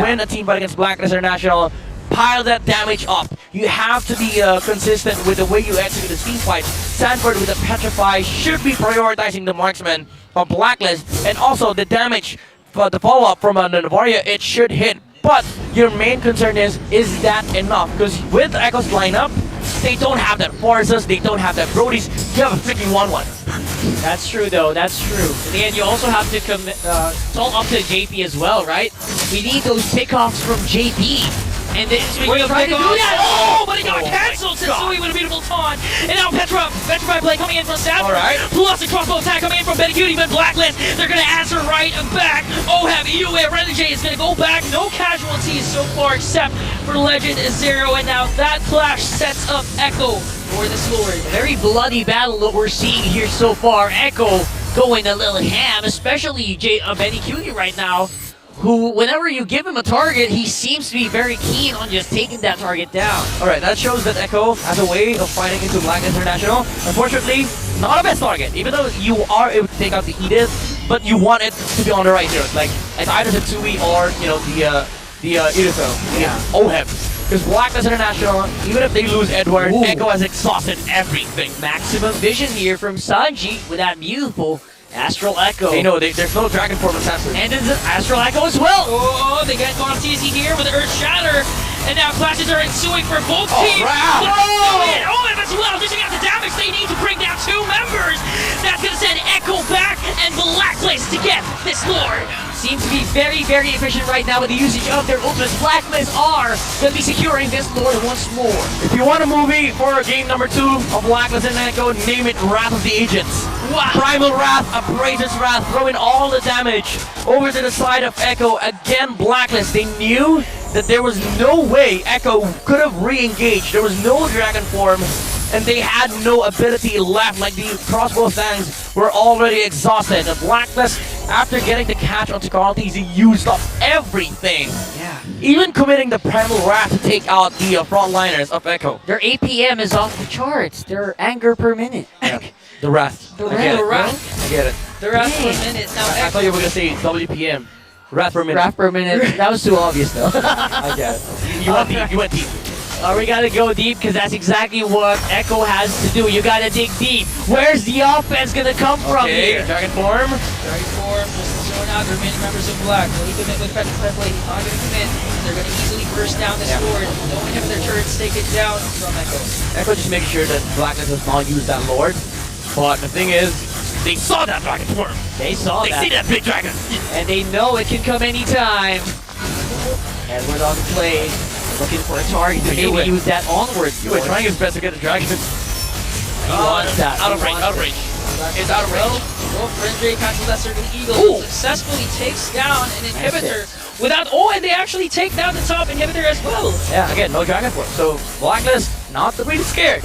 win a team fight against Blacklist International, pile that damage up. You have to be consistent with the way you execute the team fight. Sanford with the Petrify should be prioritizing the marksman on Blacklist, and also the damage for the follow-up from the Navaria, it should hit. But your main concern is that enough? Because with Echo's lineup, they don't have that Forces, they don't have that Brodies, you have a freaking 1-1. That's true, though. That's true. In the end, you also have to it's all up to JP as well, right? We need those pickoffs from JP. And then we're trying to do that. Oh, but it got Oh my cancelled. God. Sensui with a beautiful taunt. And now Petrify play coming in from Sanford. Alright. Plus a crossbow attack coming in from Benacutie, but Blacklist, they're going to answer right back. Oh, have Yue Renegade is going to go back. No casualties so far except for Legend Zero. And now that clash sets up Echo for this Lord. Very bloody battle that we're seeing here so far. Echo going a little ham, especially Benacutie right now, who, whenever you give him a target, he seems to be very keen on just taking that target down. Alright, that shows that Echo has a way of fighting into Black International. Unfortunately, not a best target, even though you are able to take out the Edith, but you want it to be on the right here. Like, it's either the Tsui or, you know, the Irithel, Yeah. Oheb. Because Blacklist International, even if they lose Edward, Ooh. Echo has exhausted everything. Maximum vision here from Sanji with that beautiful Astral Echo. Hey, no, there's no Dragon Form assassin. And it's an Astral Echo as well. Oh, they get Gontizi here with Earth Shatter. And now clashes are ensuing for both teams. Right. Oh, as well, dishing out the damage they need to bring down 2 members. That's going to send Echo back and Blacklist to get this Lord. Seems to be very, very efficient right now with the usage of their ultimates. Blacklist are going to be securing this Lord once more. If you want a movie for game number 2 of Blacklist and Echo, name it Wrath of the Agents. Wow. Primal Wrath, Abrasion's Wrath, throwing all the damage over to the side of Echo. Again, Blacklist, they knew that there was no way Echo could have re-engaged. There was no Dragon Form, and they had no ability left. Like, the crossbow fangs were already exhausted. The Blacklist, after getting the catch onto Carltes, he used up everything. Yeah. Even committing the Primal Wrath to take out the frontliners of Echo. Their APM is off the charts. Their anger per minute. Yeah. The Wrath. The I get it. Wrath. I get it. They're out for a Dang. minute. Now I thought you were going to say WPM. Wrath per minute. Graph per minute. That was too obvious, though. I get it. You went deep. You went deep. We gotta go deep because that's exactly what Echo has to do. You gotta dig deep. Where's the offense gonna come from here? Dragon Form. Dragon Form just throwing out the remaining members of Black. Will he commit with Petrify play? He's not going to commit. They're going to easily burst down this Lord. Knowing if their turrets take it down from Echo. Echo just makes sure that Blacklist does not use that Lord. But the thing is, they saw that Dragon Form. They saw They that. see that big dragon. And they know it can come anytime. Edward on the play. Looking for a target to You maybe win. use that onward. You were trying his best to get the dragon. He wants that. Out of He range. wants Out of it. range. It's out of range. Renegade cancels that Circle Eagle. Ooh. Successfully takes down an inhibitor. without and they actually take down the top inhibitor as well. Yeah, again, no Dragon Force. So Blacklist, not really scared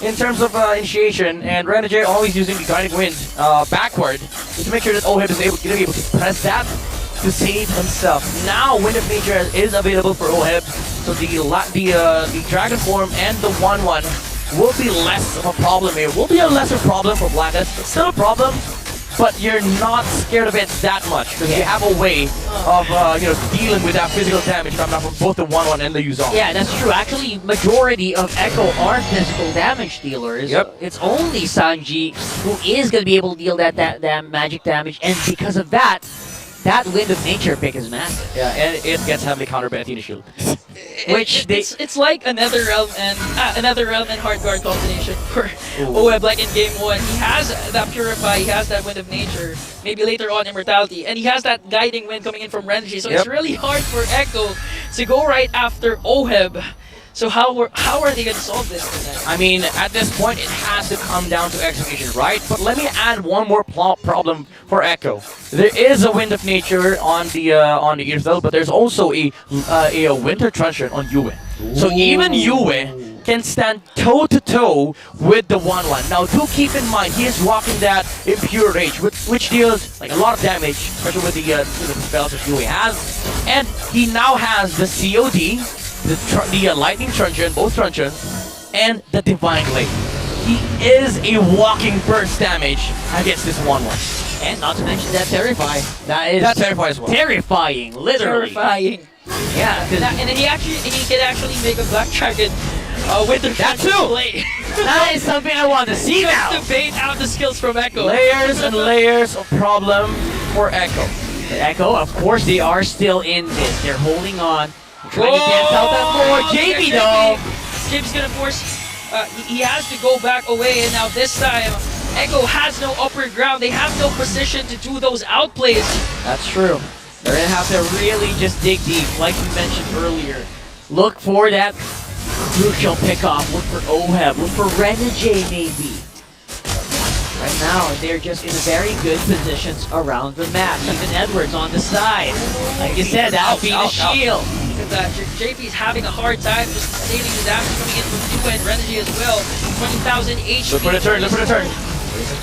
in terms of initiation, and Renegade always using the Guiding Wind backward to make sure that OHIB is going to be able to press that to save himself. Now Wind of Nature is available for OHIB, so the Dragon Form and the 1-1 will be less of a problem here. Will be a lesser problem for Blacklist. It's still a problem, but you're not scared of it that much because you have a way of dealing with that physical damage coming out from both the 1-1 and the Yuzong. Yeah, that's true. Actually, majority of Echo are physical damage dealers. Yep. It's only Sanji who is going to be able to deal that magic damage, and because of that, that Wind of Nature pick is massive. Yeah, and it gets heavily countered by Athena Shield. It's like another realm and hard guard combination for OHIB. Like in game 1, he has that Purify, he has that Wind of Nature, maybe later on Immortality, and he has that Guiding Wind coming in from Renji. So it's really hard for Echo to go right after OHIB. So how are they going to solve this tonight? I mean, at this point, it has to come down to execution, right? But let me add one more problem for Echo. There is a Wind of Nature on the Earthel, but there's also a Winter Truncheon on Yue. So even Yue can stand toe-to-toe with the 1-1. Now, do keep in mind, he is rocking that Impure Rage, which deals like a lot of damage, especially with the spells that Yue has. And he now has the COD, the Lightning Truncheon, both Truncheons, and the Divine Blade. He is a walking burst damage against this 1-1. And not to mention that Terrify. That's Terrify as well. Terrifying, literally. Terrifying. Yeah, And then he can actually make a Black Dragon with the that too. play. That is something I want to see now. Just to bait out the skills from Echo. Layers and layers of problem for Echo. Echo, of course, they are still in this. They're holding on. Trying to dance out that more. JB though. JB's gonna force. He has to go back away, and now this time, Echo has no upper ground. They have no position to do those outplays. That's true. They're gonna have to really just dig deep, like we mentioned earlier. Look for that crucial pickoff. Look for OHIB. Look for Renegade maybe. Right now, they're just in very good positions around the map. Even Edwards on the side. Like you said, that'll be the shield. That JP's having a hard time just sailing the damage coming in from Yue and Renegade as well. 20,000 HP. Look for the turn, look for the turn.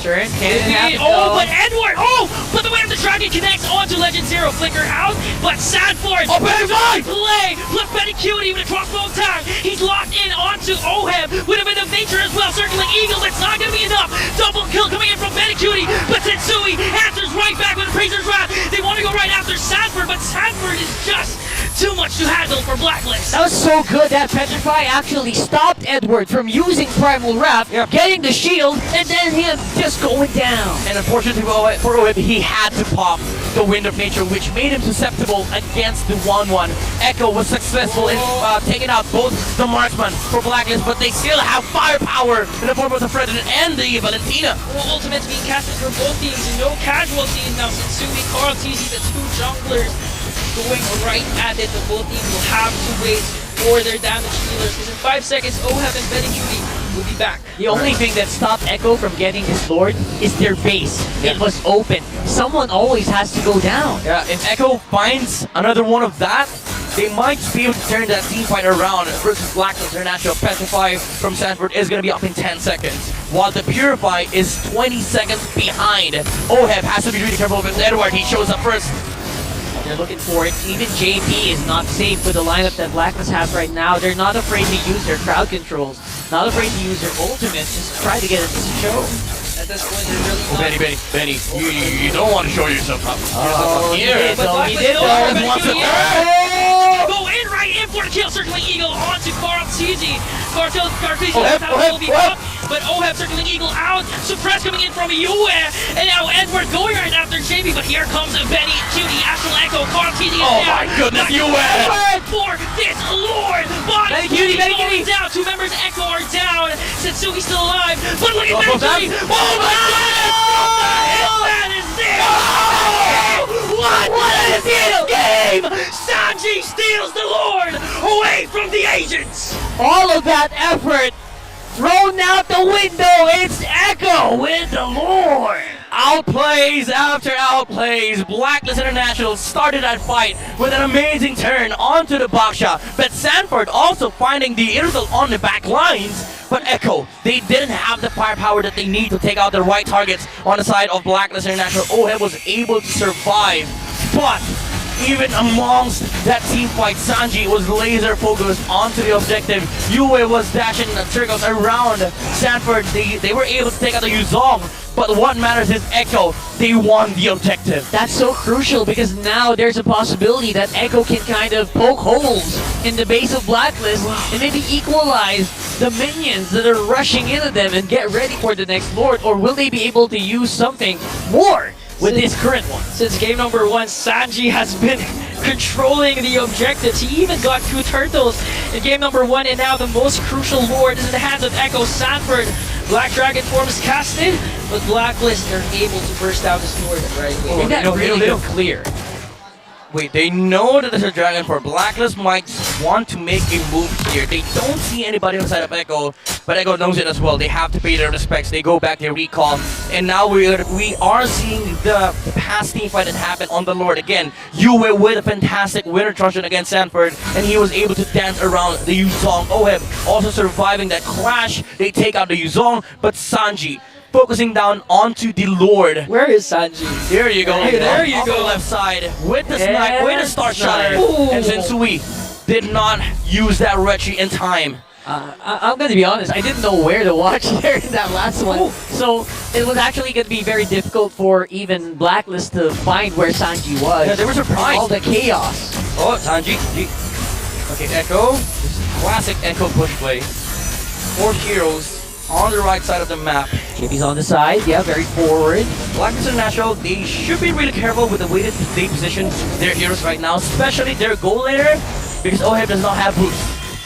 Turn. But Edward! But the way of the dragon connects onto Legend Zero. Flicker out, but Sanford! Play! Flip Betty Cutie with a crossbow attack. He's locked in onto OHIB with a bit of nature as well. Circling Eagle, that's not gonna be enough. Double kill coming in from Betty Cutie, but Tensui answers right back with a Praetor's Wrath. They want to go right after Sanford, but Sanford is just too much to handle for Blacklist. That was so good that Petrify actually stopped Edward from using Primal Wrath, getting the shield, and then him just going down. And unfortunately for OHIB, he had to pop the Wind of Nature, which made him susceptible against the 1-1. Echo was successful in taking out both the marksman for Blacklist, but they still have firepower in the form of the Predator and the Valentina. Well, ultimates being casted for both teams. No casualties now since Sui, Carl, TZ, the two junglers going right at it. The both teams will have to wait for their damage dealers, because in 5 seconds, OHIB and Betty Cutie will be back. The only thing that stopped Echo from getting his Lord is their base. It was open. Someone always has to go down. Yeah, if Echo finds another one of that, they might be able to turn that team fight around versus Blacklist International. Petrify from Sanford is going to be up in 10 seconds, while the Purify is 20 seconds behind. OHIB has to be really careful with Edward. He shows up first. They're looking for it. Even JP is not safe with the lineup that Blacklist has right now. They're not afraid to use their crowd controls, not afraid to use their ultimates, just try to get it to show. At this point, they're really not. Benny, you don't want to show yourself up. He did though. Go in right in for the kill, circling Eagle onto Carl TZ. Cartel will be up, but OHIB circling Eagle out. Suppress coming in from Yue, and now Edward going right after JB, but here comes Benny, Cutie, Astral Echo, Carl TZ is down. Oh my goodness, Yue! For this Lord! Benny Cutie! Down. Two members of Echo are down. Setsuki's still alive, but look at Benny Cutie! Oh my goodness! That is it! What a steal game! Sanji steals the Lord away from the agents! All of that effort thrown out the window. It's Echo with the Lord. outplays after outplays. Blacklist International started that fight with an amazing turn onto the Baksha, but Sanford also finding the irrital on the back lines. But Echo, they didn't have the firepower that they need to take out the right targets on the side of Blacklist International. Oheb was able to survive, but even amongst that team fight, Sanji was laser focused onto the objective. Yue was dashing circles around Sanford. They were able to take out the Yuzong, but what matters is Echo. They won the objective. That's so crucial because now there's a possibility that Echo can kind of poke holes in the base of Blacklist and maybe equalize the minions that are rushing into them and get ready for the next Lord, or will they be able to use something more with this current one? Since game number 1, Sanji has been controlling the objectives. He even got 2 turtles in game number 1, and now the most crucial Lord is in the hands of Echo. Sanford, Black Dragon form is casted, but Blacklist are able to burst out this Lord right away. I think that really got clear. Wait, they know that there's a dragon for Blacklist might want to make a move here. They don't see anybody on the side of Echo, but Echo knows it as well. They have to pay their respects. They go back, they recall, and now we are seeing the past team fight that happened on the Lord again. Yue with a fantastic winner truncheon against Sanford, and he was able to dance around the Yuzong. Oheb also surviving that clash. They take out the Yuzong, but Sanji focusing down onto the Lord. Where is Sanji? There you go. Hey, there you on go. The left side with the snipe, with the star shot. Ooh. And Sensui did not use that retreat in time. I'm gonna be honest, I didn't know where to watch there in that last one. So it was actually gonna be very difficult for even Blacklist to find where Sanji was. Yeah, they were surprised. All the chaos. Oh, Sanji. Okay, Echo. This is classic Echo push play. 4 heroes on the right side of the map. JP's on the side, yeah, very forward. Blacklist International, they should be really careful with the way that they position their heroes right now, especially their goal laner, because Oheb does not have boots.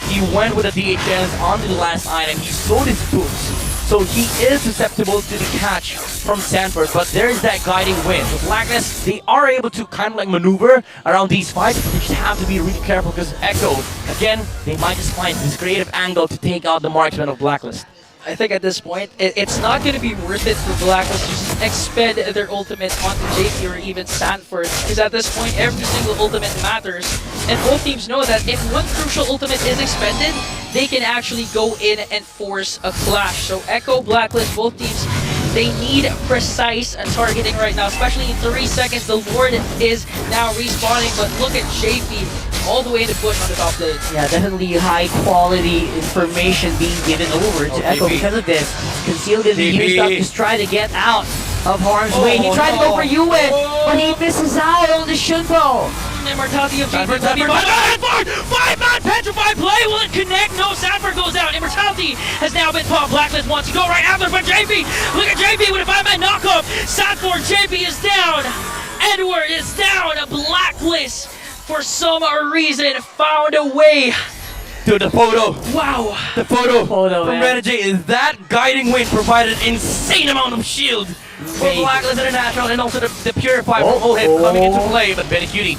He went with the DHS onto the last item. He sold his boots. So he is susceptible to the catch from Sanford, but there is that guiding wind. With Blacklist, they are able to kind of like maneuver around these fights, but they just have to be really careful because Echo, again, they might just find this creative angle to take out the marksman of Blacklist. I think at this point, it's not going to be worth it for Blacklist to just expend their ultimate onto JP or even Sanford, because at this point, every single ultimate matters. And both teams know that if one crucial ultimate is expended, they can actually go in and force a clash. So Echo, Blacklist, both teams, they need precise targeting right now, especially in 3 seconds. The Lord is now respawning, but look at JP all the way in the bush on the top lane. Yeah, definitely high quality information being given over to Echo because of this. Concealed in the ear stuff, just try to get out of harm's way. He tried to go for Yue, but he misses out on the Shunpo. Immortality of JP. 5-man petrified play. Will it connect? No, Sanford goes down. Immortality has now been popped. Blacklist wants to go right after, but JP, look at JP with a 5-man knockoff. Sanford, JP is down. Edward is down. A Blacklist, for some reason, found a way. Dude, the photo. Wow. The photo from man. Renegade is that guiding wind provided insane amount of shield for Blacklist International, and also the Purify from Oheb coming into play, but Betty Cutie.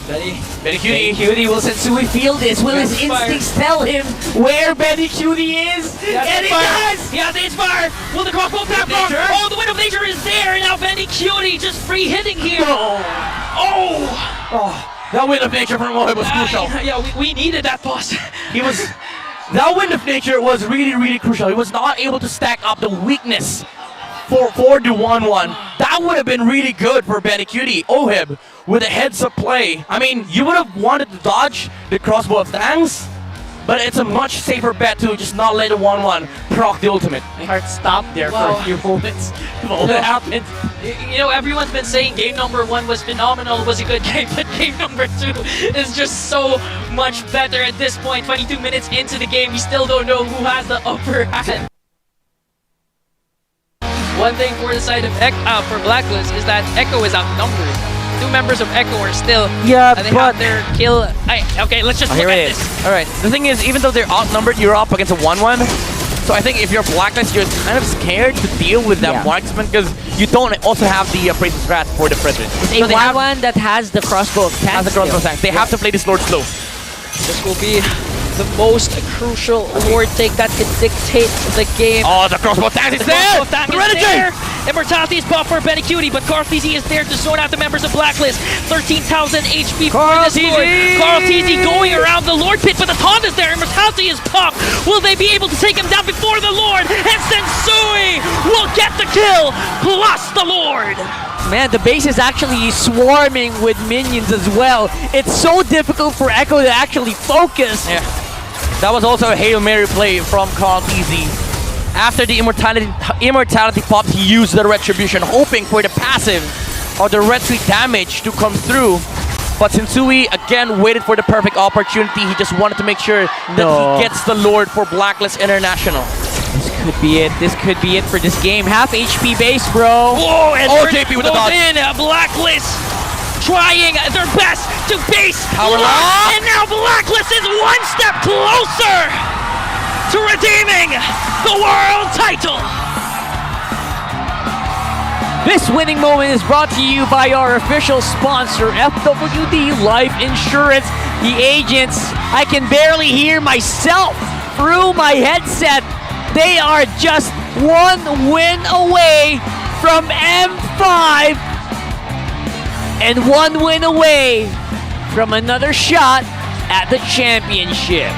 Betty Cutie. Will Sensui feel this? Will his instincts tell him where Betty Cutie is? And he does! He has the inspire. Will the crossbow tap on? Oh, the wind of nature is there, and now Bendy Cutie just free hitting here. Oh, that wind of nature from Oheb was crucial. Yeah, we needed that boss. That wind of nature was really, really crucial. He was not able to stack up the weakness for the 1-1. That would have been really good for Betty Cutie. Oheb with a heads-up play. I mean, you would have wanted to dodge the crossbow of Thangs, but it's a much safer bet to just not let the 1-1 proc the ultimate. My heart stopped there for a few moments. What happened? You know, everyone's been saying game number 1 was phenomenal, was a good game, but game number 2 is just so much better at this point. 22 minutes into the game, we still don't know who has the upper hand. One thing for the side of for Blacklist is that Echo is outnumbered. 2 members of Echo are still. Yeah, they but have their kill. Okay, let's just look here at it this. is. All right. The thing is, even though they're outnumbered, you're up against a 1-1. So I think if you're Blacklist, you're kind of scared to deal with that marksman because you don't also have the Priest's Wrath for the President. It's a 1-1 that has the crossbow of tanks. They have to play this Lord slow. This will be the most crucial Lord take that can dictate the game. Oh, the crossbow tank is there! There. Immortality's pop for Benny Cutie, but Carl TZ is there to zone out the members of Blacklist. 13,000 HP for this Lord. Carl TZ going around the Lord pit, but the taunt is there. Immortality is popped. Will they be able to take him down before the Lord? And Sensui will get the kill, plus the Lord. Man, the base is actually swarming with minions as well. It's so difficult for Echo to actually focus. Yeah. That was also a Hail Mary play from Carl TZ. After the immortality pops, he used the retribution, hoping for the passive or the red sweet damage to come through. But Sensui again waited for the perfect opportunity. He just wanted to make sure that he gets the Lord for Blacklist International. This could be it. This could be it for this game. Half HP base, bro. Whoa, and JP with the dodge. Blacklist trying their best to base Power lock. lock. And now Blacklist is one step closer to redeeming the world title. This winning moment is brought to you by our official sponsor, FWD Life Insurance. The agents, I can barely hear myself through my headset. They are just one win away from M5 and one win away from another shot at the championship.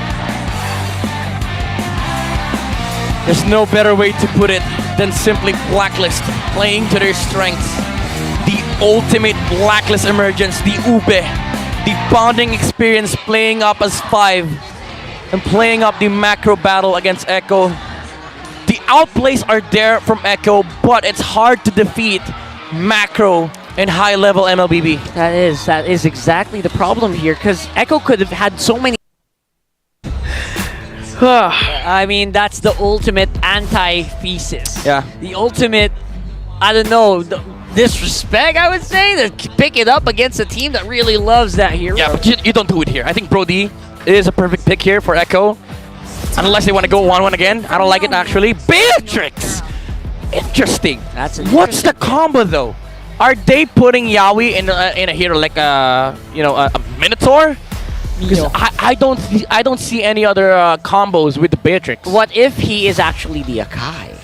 There's no better way to put it than simply Blacklist playing to their strengths. The ultimate Blacklist emergence, the Ube, the bonding experience playing up as 5 and playing up the macro battle against Echo. The outplays are there from Echo, but it's hard to defeat macro and high-level MLBB. That is exactly the problem here, because Echo could have had so many. I mean, that's the ultimate anti-thesis. Yeah. The ultimate, I don't know, disrespect, I would say, to pick it up against a team that really loves that hero. Yeah, but you don't do it here. I think Brody is a perfect pick here for Echo. Unless they want to go 1-1 again. I don't like it, actually. Beatrix! Interesting. That's an What's the interesting combo, though? Are they putting Yaoi in a hero like a Minotaur? Because I don't see any other combos with the Beatrix. What if he is actually the Akai?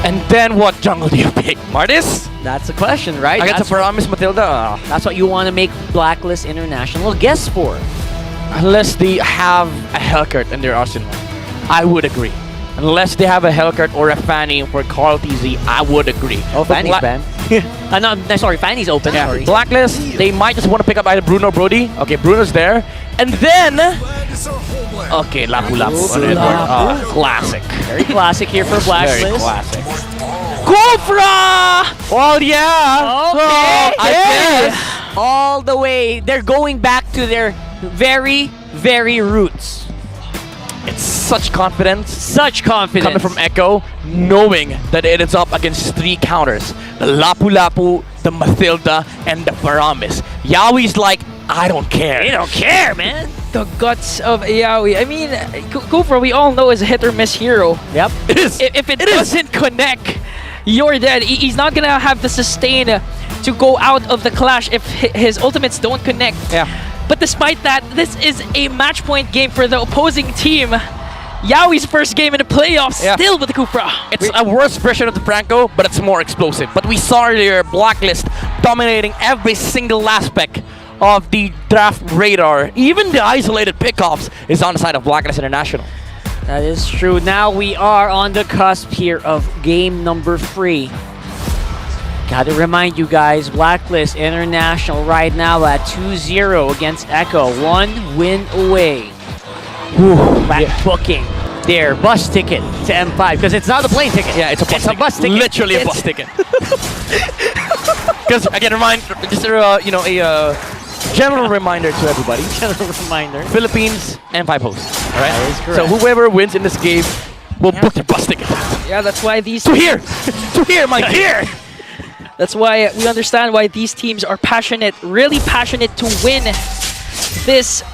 And then what jungle do you pick? Martis? That's the question, right? I get to That's what- promise Matilda. That's what you want to make Blacklist International guess for. Unless they have a Hellcurt in their arsenal, I would agree. Unless they have a Hellcurt or a Fanny for Carl TZ, I would agree. Oh, But Fanny's banned. No, sorry, Fanny's open. Yeah, Sorry. Blacklist, they might just want to pick up either Bruno or Brody. Okay, Bruno's there. And then... Okay, Lapu Lapu. Classic. Very classic here for Blacklist. Very classic. Cobra! Well, yeah. Okay. I guess. All the way. They're going back to their very, very roots. It's such confidence. Such confidence. Coming from Echo, knowing that it is up against 3 counters. The Lapu Lapu, the Matilda, and the Paramis. Yaoi's like, I don't care. They don't care, man. The guts of Yaoi. I mean, Kufra, we all know, is a hit or miss hero. Yep. It is. If it doesn't connect, you're dead. He's not gonna have the sustain to go out of the clash if his ultimates don't connect. Yeah. But despite that, this is a match point game for the opposing team. Yaoi's first game in the playoffs, still with the Kufra. It's a worse version of the Franco, but it's more explosive. But we saw earlier Blacklist dominating every single aspect of the draft radar. Even the isolated pickoffs is on the side of Blacklist International. That is true. Now we are on the cusp here of game number 3. Gotta remind you guys, Blacklist International right now at 2-0 against Echo. 1 win away. Back booking their bus ticket to M5, because it's not a plane ticket. Yeah, it's a bus ticket. Literally a bus ticket. Because again, just a general reminder to everybody. General reminder. Philippines M5 host. All right. That is correct. So whoever wins in this game will book their bus ticket. Yeah, that's why these... To here, Mike, here! That's why we understand why these teams are passionate, really passionate to win this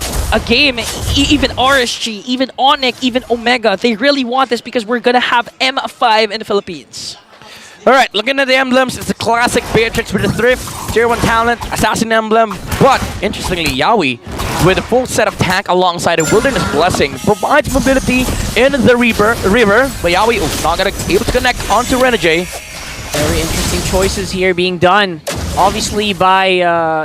game. Even RSG, even Onyx, even Omega, they really want this because we're gonna have M5 in the Philippines. All right, looking at the emblems, it's a classic Beatrix with a Thrift, Tier 1 talent, Assassin emblem, but interestingly, Yaoi with a full set of tank alongside a Wilderness Blessing provides mobility in the river. But Yawi not gonna be able to connect onto Renegade. Very interesting choices here being done, obviously by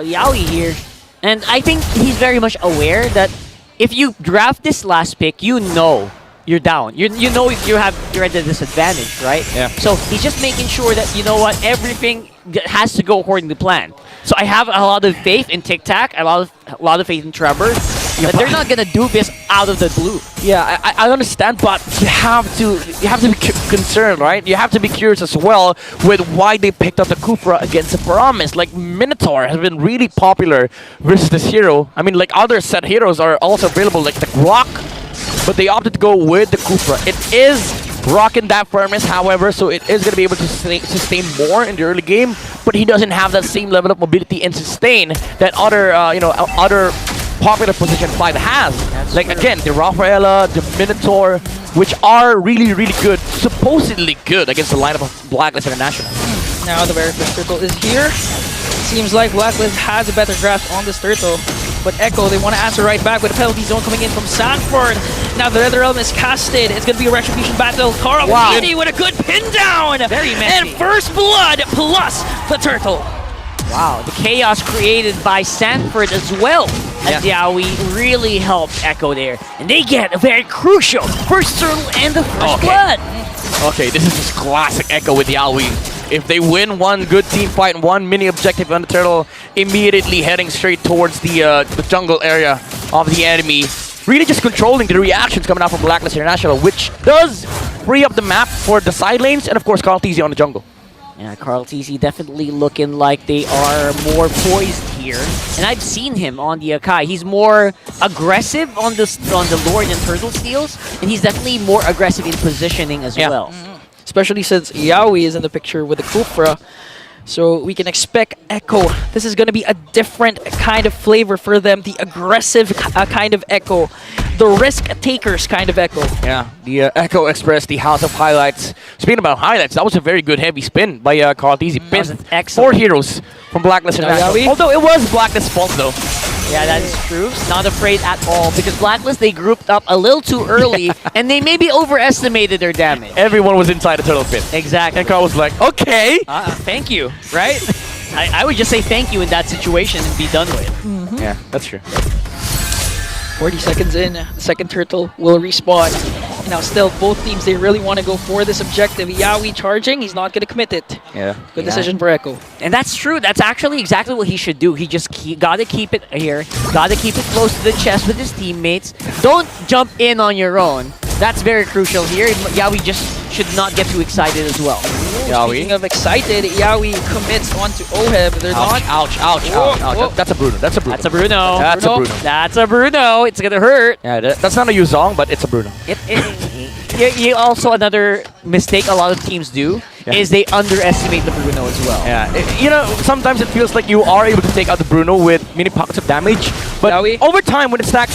Yawi here. And I think he's very much aware that if you draft this last pick, you know you're down. You know you're at a disadvantage, right? Yeah. So he's just making sure that, you know what, everything has to go according to plan. So I have a lot of faith in Tic Tac, a lot of faith in Trevor, that they're not gonna do this out of the blue. Yeah, I understand, but you have to be concerned, right? You have to be curious as well with why they picked up the Kufra against the Promise. Like, Minotaur has been really popular versus this hero. I mean, like, other set heroes are also available, like the Grok, but they opted to go with the Kufra. It is rocking that firmness, however, so it is going to be able to sustain more in the early game, but he doesn't have that same level of mobility and sustain that other, other popular position fighter has. That's like, true. again, the Rafaela, the Minotaur, which are really, really good, supposedly good against the lineup of Blacklist International. Now the very first turtle is here. Seems like Blacklist has a better grasp on this turtle. But Echo, they want to answer right back with a penalty zone coming in from Sanford. Now the Nether Realm is casted. It's going to be a retribution battle. Carl Eady with a good pin down. Very messy. And first blood plus the turtle. Wow, the chaos created by Sanford as well as Yawi really helped Echo there. And they get a very crucial first turtle and the first blood. Okay, this is just classic Echo with Yawi. If they win one good team fight and one mini objective on the turtle, immediately heading straight towards the jungle area of the enemy. Really just controlling the reactions coming out from Blacklist International, which does free up the map for the side lanes and of course Carl TZ on the jungle. Yeah, Carl TZ definitely looking like they are more poised here. And I've seen him on the Akai. He's more aggressive on the Lord and Turtle Steals, and he's definitely more aggressive in positioning as well. Especially since Yawi is in the picture with the Kufra. So we can expect Echo. This is going to be a different kind of flavor for them. The aggressive kind of Echo. The risk takers kind of Echo. Yeah, the Echo Express, the House of Highlights. Speaking about highlights, that was a very good heavy spin by Carl TZ. Pinned excellent. 4 heroes from Blacklist International. Although it was Blacklist's fault though. Yeah, that is true. Not afraid at all because Blacklist, they grouped up a little too early and they maybe overestimated their damage. Everyone was inside the turtle pit. Exactly. And Carl was like, okay. Thank you, right? I would just say thank you in that situation and be done with. Yeah, that's true. 40 seconds in, the second turtle will respawn. Now still, both teams, they really want to go for this objective. Yawi charging, he's not going to commit it. Yeah. Good decision for Echo. And that's true. That's actually exactly what he should do. He just gotta keep it here. Gotta keep it close to the chest with his teammates. Don't jump in on your own. That's very crucial here. Yawi just should not get too excited as well. Speaking of excited, Yawi commits onto Oheb. They're not. Ouch. Whoa. That's a Bruno. That's a Bruno. That's a Bruno. That's a Bruno. That's a Bruno. It's gonna hurt. Yeah, that's not a Yuzong, but it's a Bruno. You also, another mistake a lot of teams do is they underestimate the Bruno as well. Yeah, sometimes it feels like you are able to take out the Bruno with mini pockets of damage, but Yawi? over time when it stack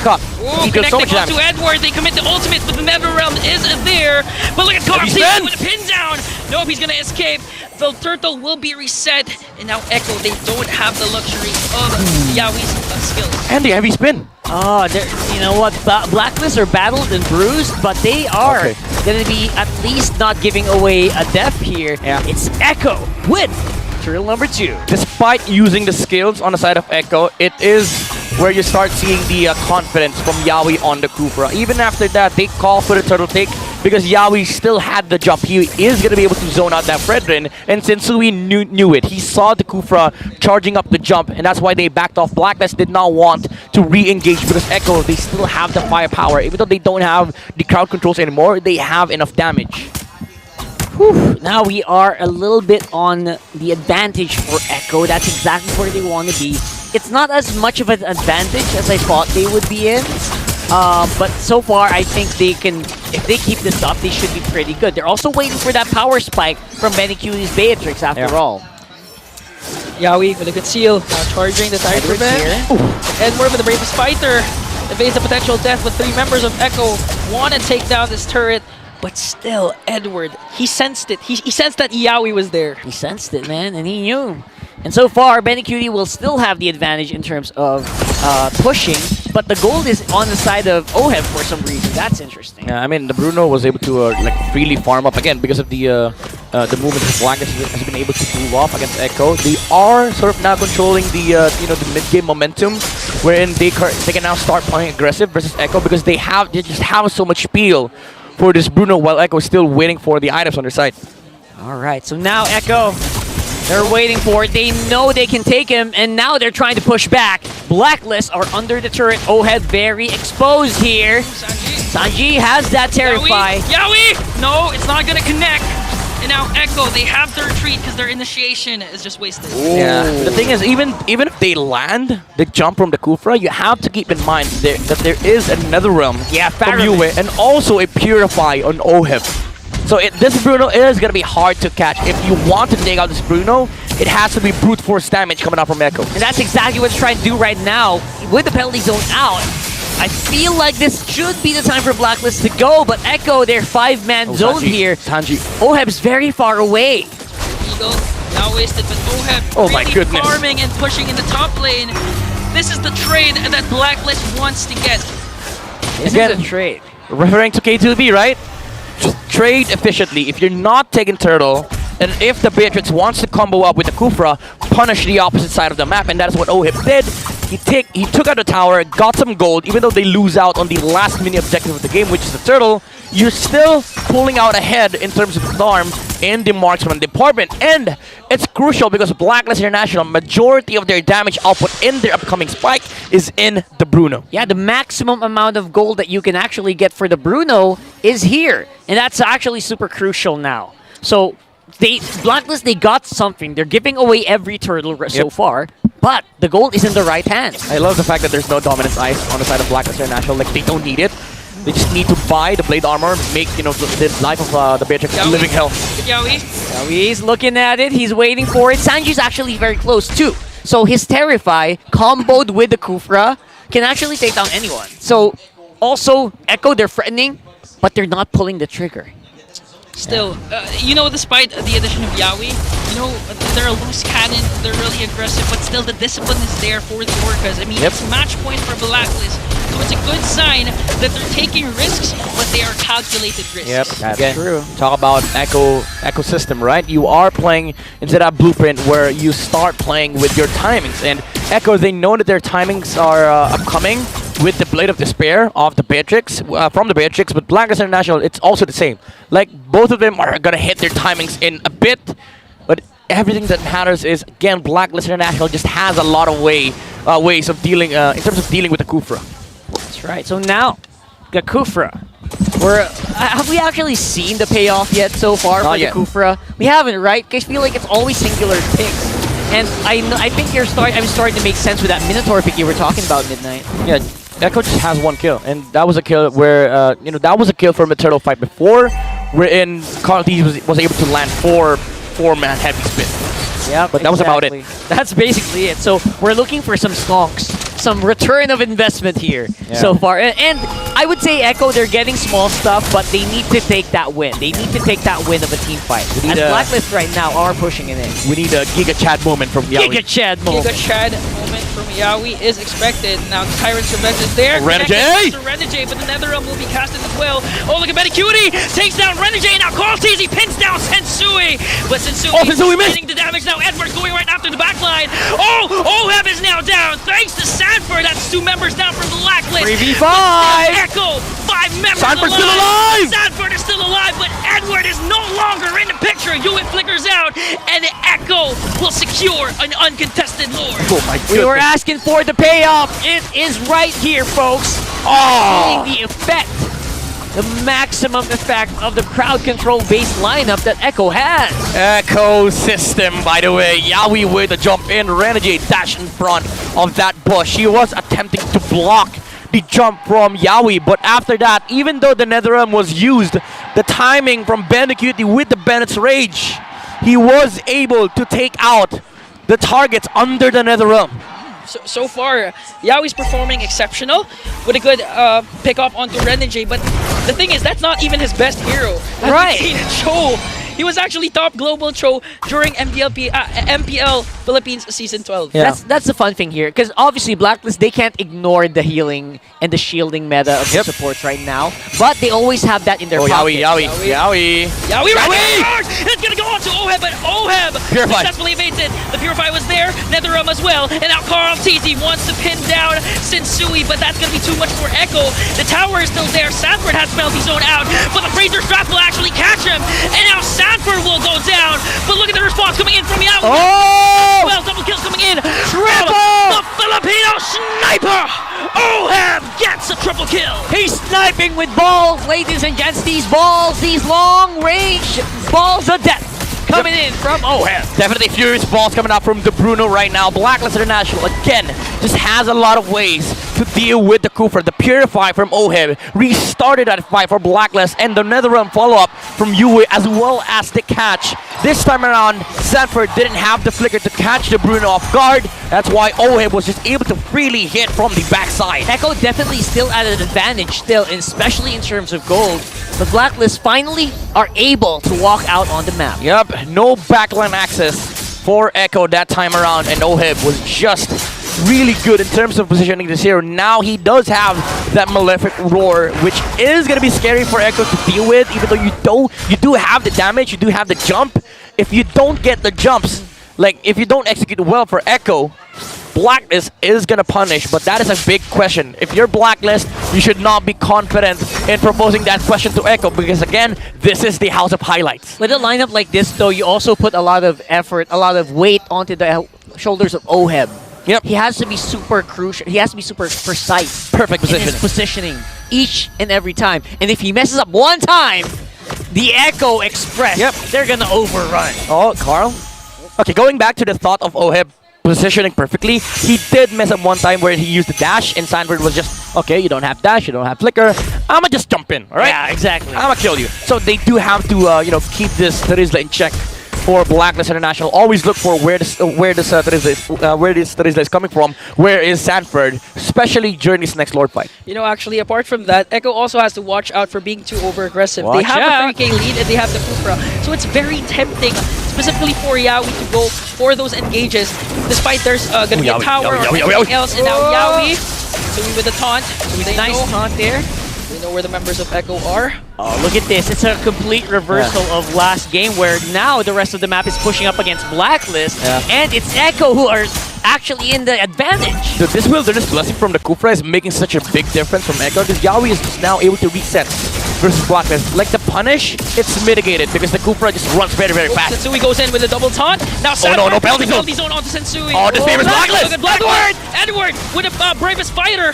up, Ooh, he does so much connecting onto damage. Edward. They commit the ultimate, but the Nether Realm is there. But look at Carl He's TZ dead. with a pin down. Nope, he's going to escape. The turtle will be reset. And now Echo, they don't have the luxury of Yawi's skills. And the heavy spin. Oh, you know what? Blacklist are battled and bruised, but they are going to be at least not giving away a death here. Yeah. It's Echo with turtle number 2. Despite using the skills on the side of Echo, it is where you start seeing the confidence from Yawi on the Kufra. Even after that, they call for the turtle take because Yawi still had the jump. He is going to be able to zone out that Fredrin, and Sensui knew it. He saw the Kufra charging up the jump, and that's why they backed off. Blacklist did not want to re-engage because Echo, they still have the firepower. Even though they don't have the crowd controls anymore, they have enough damage. Whew. Now we are a little bit on the advantage for Echo. That's exactly where they want to be. It's not as much of an advantage as I thought they would be in. But so far, I think they can, if they keep this up, they should be pretty good. They're also waiting for that power spike from Benny Cuties Beatrix after all. Yawi with a good seal. Now charging the Tide Revenge. Edward with the Bravest Fighter. Evades the potential death with 3 members of Echo. Want to take down this turret. But still, Edward, he sensed it. He sensed that Yawi was there. He sensed it, man, and he knew. And so far, Cutie will still have the advantage in terms of pushing, but the gold is on the side of Oheb for some reason. That's interesting. Yeah, I mean, the Bruno was able to like freely farm up again because of the movement that Black has been able to pull off against Echo. They are sort of now controlling the the mid game momentum, wherein they can now start playing aggressive versus Echo because they just have so much spiel for this Bruno while Echo is still waiting for the items on their side. All right, so now Echo, they're waiting for it. They know they can take him, and now they're trying to push back. Blacklist are under the turret. Oheb very exposed here. Sanji has that Terrify. Yawi! No, it's not gonna connect. And now Echo, they have to retreat because their initiation is just wasted. Yeah. The thing is, even if they land the jump from the Kufra, you have to keep in mind that there is another realm from Yue and also a Purify on Oheb. So this Bruno is going to be hard to catch. If you want to take out this Bruno, it has to be brute force damage coming out from Echo. And that's exactly what they're trying to do right now. With the penalty zone out, I feel like this should be the time for Blacklist to go, but Echo, their 5-man zone here. Sanji. Oheb's very far away. Eagle, now wasted, but Oheb really farming and pushing in the top lane. This is the trade that Blacklist wants to get. This is a trade. Referring to K2B, right? Trade efficiently. If you're not taking Turtle, and if the Beatrix wants to combo up with the Kufra, punish the opposite side of the map, and that is what Oheb did. He took out the tower, got some gold, even though they lose out on the last mini objective of the game, which is the Turtle. You're still pulling out ahead in terms of farm in the marksman department, and it's crucial because Blacklist International, majority of their damage output in their upcoming spike is in the Bruno. Yeah, the maximum amount of gold that you can actually get for the Bruno is here, and that's actually super crucial now. So Blacklist, they got something. They're giving away every turtle so far, but the gold is in the right hands. I love the fact that there's no dominance ice on the side of Blacklist International. Like, they don't need it. They just need to buy the blade armor, make the life of the Beatrix a living hell. Yawi's looking at it. He's waiting for it. Sanji's actually very close too. So his Terrify, comboed with the Kufra, can actually take down anyone. So also, Echo, they're threatening, but they're not pulling the trigger. Still, despite the addition of Yawi, they're a loose cannon, they're really aggressive, but still the discipline is there for the Orcas. I mean, it's match point for Blacklist, so it's a good sign that they're taking risks, but they are calculated risks. Yep, that's true. Talk about ecosystem, right? You are playing instead of Blueprint, where you start playing with your timings, and Echo, they know that their timings are upcoming with the Blade of Despair of the Beatrix, from the Beatrix, but Blacklist International, it's also the same. Like, both of them are gonna hit their timings in a bit, but everything that matters is, again, Blacklist International just has a lot of ways of dealing, in terms of dealing with the Kufra. That's right. So now, the Kufra. Have we actually seen the payoff yet so far for the Kufra? We haven't, right? I feel like it's always singular picks. And I think I'm starting to make sense with that Minotaur pick you were talking about, Midnight. Yeah, Echo just has one kill, and that was a kill where, that was a kill from a turtle fight before, wherein Carl was able to land four-man heavy spin. Yeah, but that was about it. That's basically it. So we're looking for some stonks, some return of investment here so far. And I would say Echo, they're getting small stuff, but they need to take that win. They need to take that win of a team fight. And Blacklist right now are pushing it in. We need a Giga Chad moment from Yawi. Giga Chad moment. Giga Chad moment from Yawi is expected. Now Tyrant's Revenge is there. Renegade, but the Netherrealm will be casted as well. Oh, look at Cutie takes down Renegade. Now Carl Teasy pins down Sensui. But Sensui getting the damage now. Edward's going right after the backline. Oh, Oheb is now down. Thanks to Sanford. That's 2 members down from the Blacklist. 3v5. Echo, 5 members Sanford's still alive. Sanford is still alive, but Edward is no longer in the picture. Hewitt flickers out, and Echo will secure an uncontested Lord. Oh my goodness. We were asking for the payoff. It is right here, folks. Feeling the effect. The maximum effect of the crowd control based lineup that Echo has. Echo system, by the way. Yawi with the jump in. Renegade dash in front of that bush. He was attempting to block the jump from Yawi, but after that, even though the Netherrealm was used, the timing from Bandicuity with the Bennett's Rage, he was able to take out the targets under the Netherrealm. So far, Yawi's performing exceptional with a good pick up onto Renegade, but the thing is, that's not even his best hero. Right. Cho He was actually top global throw during MPL Philippines Season 12. Yeah. That's the fun thing here, because obviously Blacklist, they can't ignore the healing and the shielding meta of the supports right now, but they always have that in their pocket. Yowie. Yowie right there! It's gonna go on to Oheb, but Oheb Purify. successfully evaded. The Purify was there, NetherRealm as well, and now Carl TZ wants to pin down Sensui, but that's gonna be too much for Echo. The tower is still there. Sanford has penalty zone out, but the Fraser Strap will actually catch him, and now Sanford will go down. But look at the response coming in from Yowie. Oh! Well, double kills coming in. Triple! The Filipino sniper! Oheb gets a triple kill. He's sniping with balls, ladies and gents. These balls, these long-range balls of death coming in from Oheb. Definitely furious balls coming out from the Bruno right now. Blacklist International, again, just has a lot of ways to deal with the Kufra. The Purify from Oheb restarted that fight for Blacklist, and the NetherRealm follow-up from Yue, as well as the catch. This time around, Sanford didn't have the flicker to catch the Bruno off guard. That's why Oheb was just able to freely hit from the backside. Echo definitely still at an advantage still, and especially in terms of gold. But Blacklist finally are able to walk out on the map. Yep, no backline access for Echo that time around, and Oheb was just really good in terms of positioning this hero. Now he does have that Malefic Roar, which is going to be scary for Echo to deal with, even though you do have the damage, you do have the jump. If you don't get the jumps, like if you don't execute well for Echo, Blacklist is going to punish, but that is a big question. If you're Blacklist, you should not be confident in proposing that question to Echo, because again, this is the house of highlights. With a lineup like this though, you also put a lot of effort, a lot of weight onto the shoulders of Oheb. Yep. He has to be super crucial. He has to be super precise. Perfect in his positioning each and every time. And if he messes up one time, the Echo Express, they're gonna overrun. Oh, Carl? Okay, going back to the thought of Oheb positioning perfectly, he did mess up one time where he used the dash, and Sanford was just, okay, you don't have dash, you don't have flicker, I'ma just jump in, alright? Yeah, exactly. I'ma kill you. So they do have to, keep this Terizla in check for Blacklist International. Always look for where this Terizla is coming from. Where is Sanford, especially during this next Lord fight? You know, actually, apart from that, Echo also has to watch out for being too over-aggressive. They Watch have out. a 3k lead and they have the Kufra, so it's very tempting, specifically for Yowie, to go for those engages, despite there's going to be a Yowie, tower or Yowie, anything Yowie. else, and now Yowie, Sui with the taunt. They Nice know, taunt there. we know where the members of Echo are. Oh, look at this. It's a complete reversal of last game, where now the rest of the map is pushing up against Blacklist, and it's Echo who are actually in the advantage. Dude, this wilderness blessing from the Kufra is making such a big difference from Echo, because Yowie is just now able to reset versus Blacklist. Like the punish, it's mitigated because the Kufra just runs very, very fast. Sensui goes in with a double taunt. Now no, penalty zone. onto Sensui. Oh, this favors Blacklist. Look at Edward with a bravest fighter.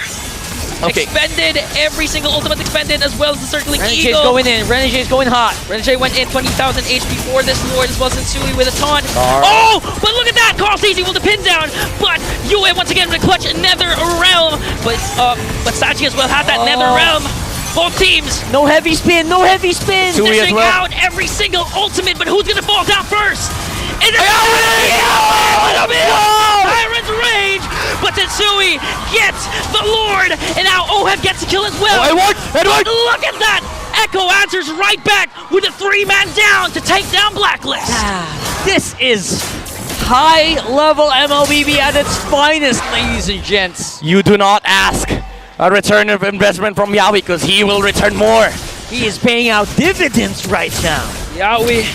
Okay. Expended, every single ultimate expended, as well as the circling Renegade eagle. is going in. Renegade is going hot. Renegade went in 20,000 HP for this Lord, as well as Sensui with a taunt. Oh, but look at that! Carl Teasy with the pin down, but Yue once again with a clutch Nether Realm. But Sachi as well has that Nether Realm. Both teams No heavy spin. No heavy spin. Sui as dishing well. out every single ultimate, but who's gonna fall down first? Is it Tyrant's Rage, but Sensui gets the Lord, and now Oheb gets a kill as well. Edward! Look at that! Echo answers right back with a 3-man down to take down Blacklist. This is high-level MLBB at its finest, ladies and gents. You do not ask a return of investment from Yowie, because he will return more. He is paying out dividends right now. Yowie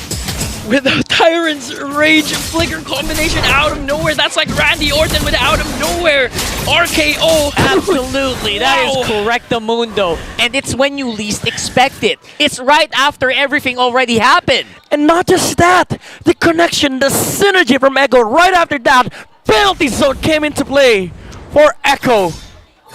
with a Tyrant's Rage flicker combination out of nowhere. That's like Randy Orton with out of nowhere. RKO. Absolutely, that is correctamundo. And it's when you least expect it. It's right after everything already happened. And not just that, the connection, the synergy from Echo right after that, penalty zone came into play for Echo.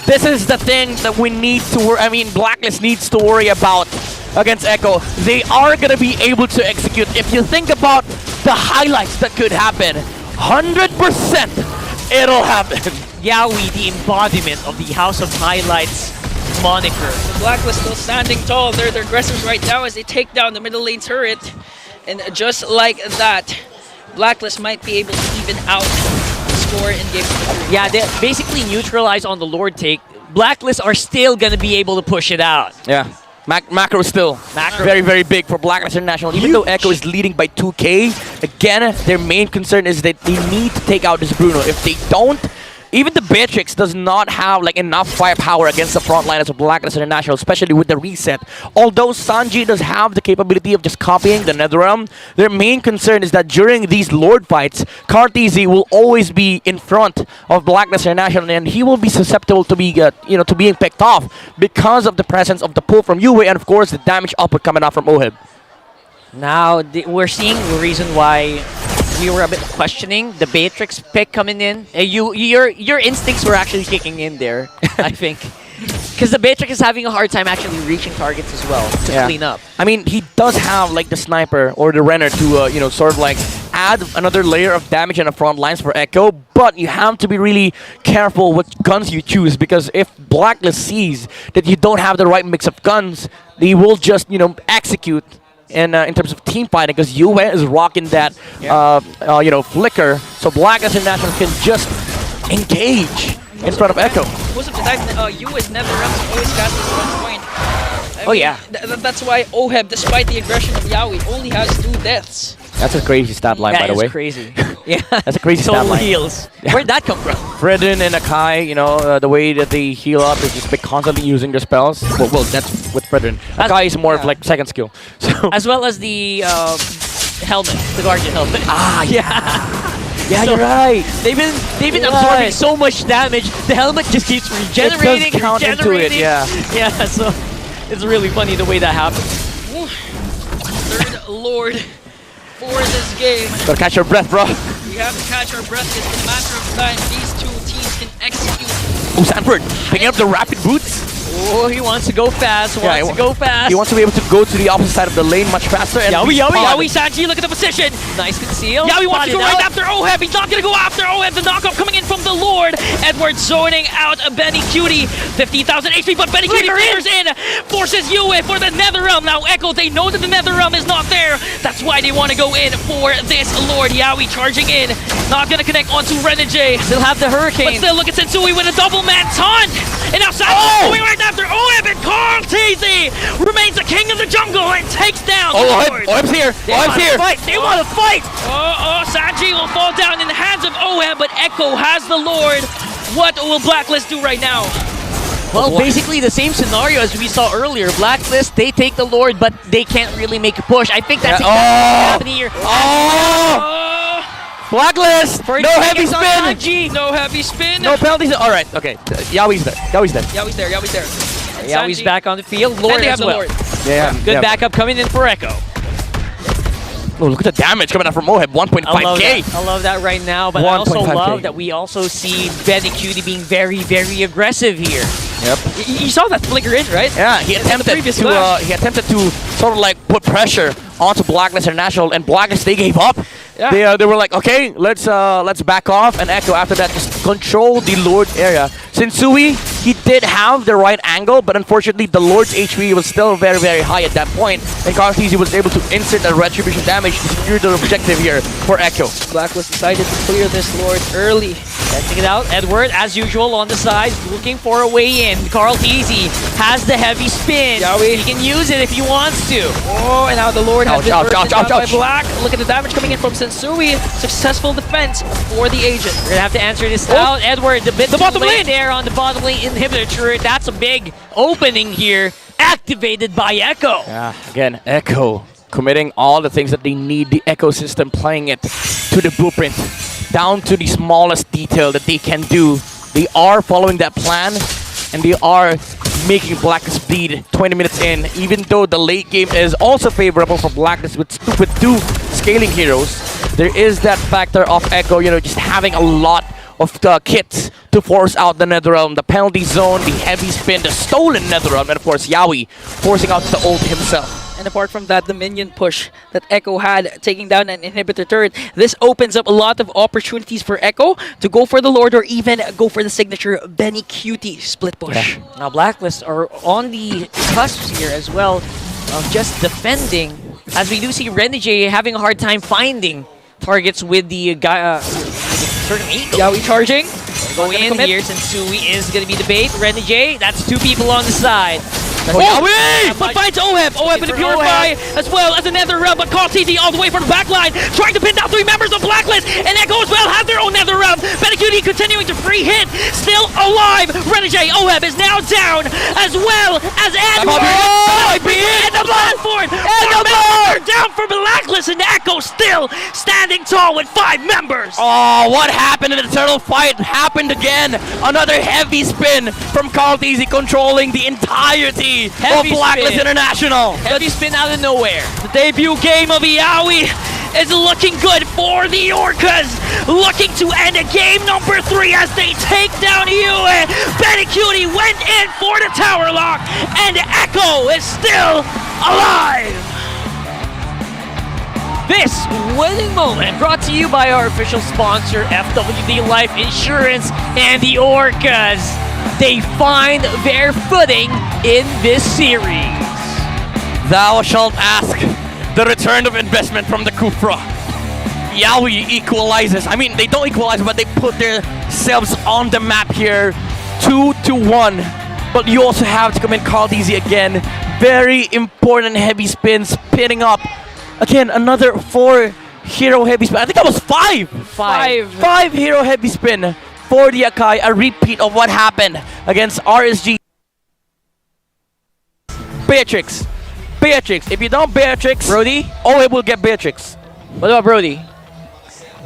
This is the thing that we need to Blacklist needs to worry about against Echo. They are going to be able to execute. If you think about the highlights that could happen, 100% it'll happen. Yowie, the embodiment of the House of Highlights moniker. The Blacklist still standing tall. They're the aggressors right now as they take down the middle lane turret. And just like that, Blacklist might be able to even out score in game 3. Yeah, they basically neutralize on the Lord take. Blacklist are still gonna be able to push it out. Yeah. Macro still very, very big for Blacklist International. Even though Echo is leading by 2K, again, their main concern is that they need to take out this Bruno. If they don't, even the Beatrix does not have like enough firepower against the front liners of Blacklist International, especially with the reset. Although Sanji does have the capability of just copying the Netherrealm, their main concern is that during these Lord fights, Kartizi will always be in front of Blacklist International, and he will be susceptible to be, to being picked off because of the presence of the pull from Yue and of course the damage output coming out from Oheb. Now we're seeing the reason why we were a bit questioning the Beatrix pick coming in. Your instincts were actually kicking in there, I think. Because the Beatrix is having a hard time actually reaching targets as well to clean up. I mean, he does have like the sniper or the Renner to sort of like add another layer of damage on the front lines for Echo, but you have to be really careful what guns you choose, because if Blacklist sees that you don't have the right mix of guns, they will just execute in terms of team fighting, because Yue is rocking that flicker, so Blacklist International can just engage in front of Echo. Most of the time, Yue is never always casting 1 point. I mean, that's why Oheb, despite the aggression of Yaoi, only has 2 deaths. That's a crazy stat line, by the way. That is crazy. Yeah, that's a crazy stat line. Heals. Where'd that come from? Fredden and Akai, the way that they heal up is just by constantly using their spells. Well, that's with Fredden. Akai is more of like second skill. So as well as the helmet, the Guardian helmet. Yeah, you're right. They've been absorbing so much damage. The helmet just keeps regenerating, it does count into it, yeah. Yeah, so it's really funny the way that happens. Third Lord for this game. Gotta catch your breath, bro. We have to catch our breath. It's a matter of time. These 2 teams can execute. Oh, Sanford picking up the rapid boots. Oh, he wants to go fast. He wants to be able to go to the opposite side of the lane much faster. And Yaoi, Sanji, look at the position. Nice conceal. Yaoi wants to go right after Oheb. He's not going to go after Oheb. The knockoff coming in from the Lord. Edward zoning out Benny Cutie. 15,000 HP, but Benny Cutie flickers in. Forces Yue for the Netherrealm. Now Echo, they know that the Netherrealm is not there. That's why they want to go in for this Lord. Yaoi charging in. Not going to connect onto Renegade. Still have the Hurricane. But still, look at Sensui with a double man taunt. And now Sanji going right after Oheb, and Kartizi remains the king of the jungle and takes down the Lord. Oheb's here. Oheb's here. They want to fight. Sanji will fall down in the hands of Oheb, but Echo has the Lord. What will Blacklist do right now? Well, basically the same scenario as we saw earlier. Blacklist, they take the Lord, but they can't really make a push. I think that's exactly what's happening here. Blacklist! No heavy spin! No heavy spin! No penalties! Alright, okay. Yaoi's there. Yaoi's there. Yaoi's back on the field. Lord as well. Yeah. Good backup coming in for Echo. Oh, look at the damage coming out from Moheb. 1.5k. I love that right now, but I also love that we also see Benny Cutie being very, very aggressive here. Yep. You saw that flicker in, right? Yeah, he attempted to sort of like put pressure onto Blacklist International, and Blacklist, they gave up. Yeah. They were like, okay, let's back off, and Echo after that just control the Lord area. Sensui, he did have the right angle, but unfortunately the Lord's HP was still very, very high at that point, and Kartizi was able to insert a retribution damage to secure the objective here for Echo. Blacklist decided to clear this Lord early. Testing it out. Edward, as usual, on the side, looking for a way in. Kartizi has the heavy spin. He can use it if he wants to. Oh, and now the Lord has been burdened down by Black. Look at the damage coming in from Sensui. Successful defense for the agent. We're gonna have to answer this out. Edward, the bottom lane there on the bottom lane inhibitor turret. That's a big opening here, activated by Echo. Yeah, again, Echo committing all the things that they need, the ecosystem, playing it to the blueprint, down to the smallest detail that they can do. They are following that plan, and they are making Blacklist bleed 20 minutes in, even though the late game is also favorable for Blacklist with two scaling heroes. There is that factor of Echo, just having a lot of kits to force out the Netherrealm, the penalty zone, the heavy spin, the stolen Netherrealm, and of course Yaoi forcing out the ult himself. And apart from that, the minion push that Echo had, taking down an inhibitor turret, this opens up a lot of opportunities for Echo to go for the Lord or even go for the signature Benny Cutie split push. Yeah. Now Blacklist are on the cusp here as well of just defending, as we do see Renegade having a hard time finding targets with the certain eagle. Yaoi charging. Going in here, Sensui is going to be the bait. Renegade, that's 2 people on the side. Oh, Yawi! But finds OHEB. OHEB in the Purify as well as another realm, but caught TT all the way from the back line, trying to pin down 3 members of Blacklist, and Echo as well has their own nether realm. ByteDance continuing to free hit, still alive. Renegade OHEB is now down, as well as Edward. And the Bloodborne! And the Bloodborne down for Blacklist, and Echo still standing tall with 5 members. Oh, what happened in the turtle fight happened again. Another heavy spin from Carlteasy controlling the entirety of Blacklist International. Heavy spin out of nowhere. The debut game of Yawi is looking good for the Orcas. Looking to end a game number 3 as they take down Yue. ByteDance went in for the tower lock, and Echo is still alive. This winning moment brought to you by our official sponsor, FWD Life Insurance, and the Orcas. They find their footing in this series. Thou shalt ask the return of investment from the Kufra. Yawi equalizes. I mean, they don't equalize, but they put themselves on the map here. 2-1. But you also have to come in Carlteasy again. Very important heavy spin, spinning up. Again, another 4 hero heavy spin. I think that was 5. 5 hero heavy spin for the Akai. A repeat of what happened against RSG. Beatrix. If you don't Beatrix, Brody? oh, it will get Beatrix. What about Brody?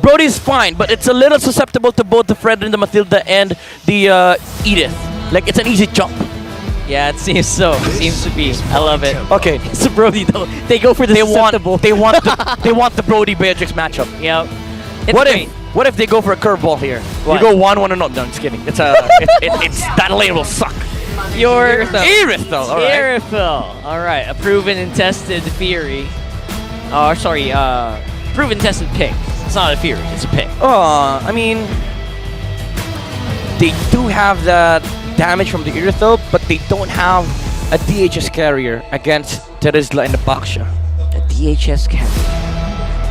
Brody's fine, but it's a little susceptible to both the Fred and the Matilda and the Edith. Like, it's an easy jump. Yeah, it seems so. Seems to be. I love it. Okay. So Brody though, they go for the susceptible. They want the Brody Beatrix matchup. Yeah. What if they go for a curveball here? What? You go 1-1 and no, I'm just kidding. It's that lane will suck. Your Aerith though. All right. Aerith. All right, a proven and tested theory. Oh, sorry, proven tested pick. It's not a theory, it's a pick. I mean, they do have that damage from the Aerith though, but they don't have a DHS carrier against Terizla and the Baksha. A DHS carry.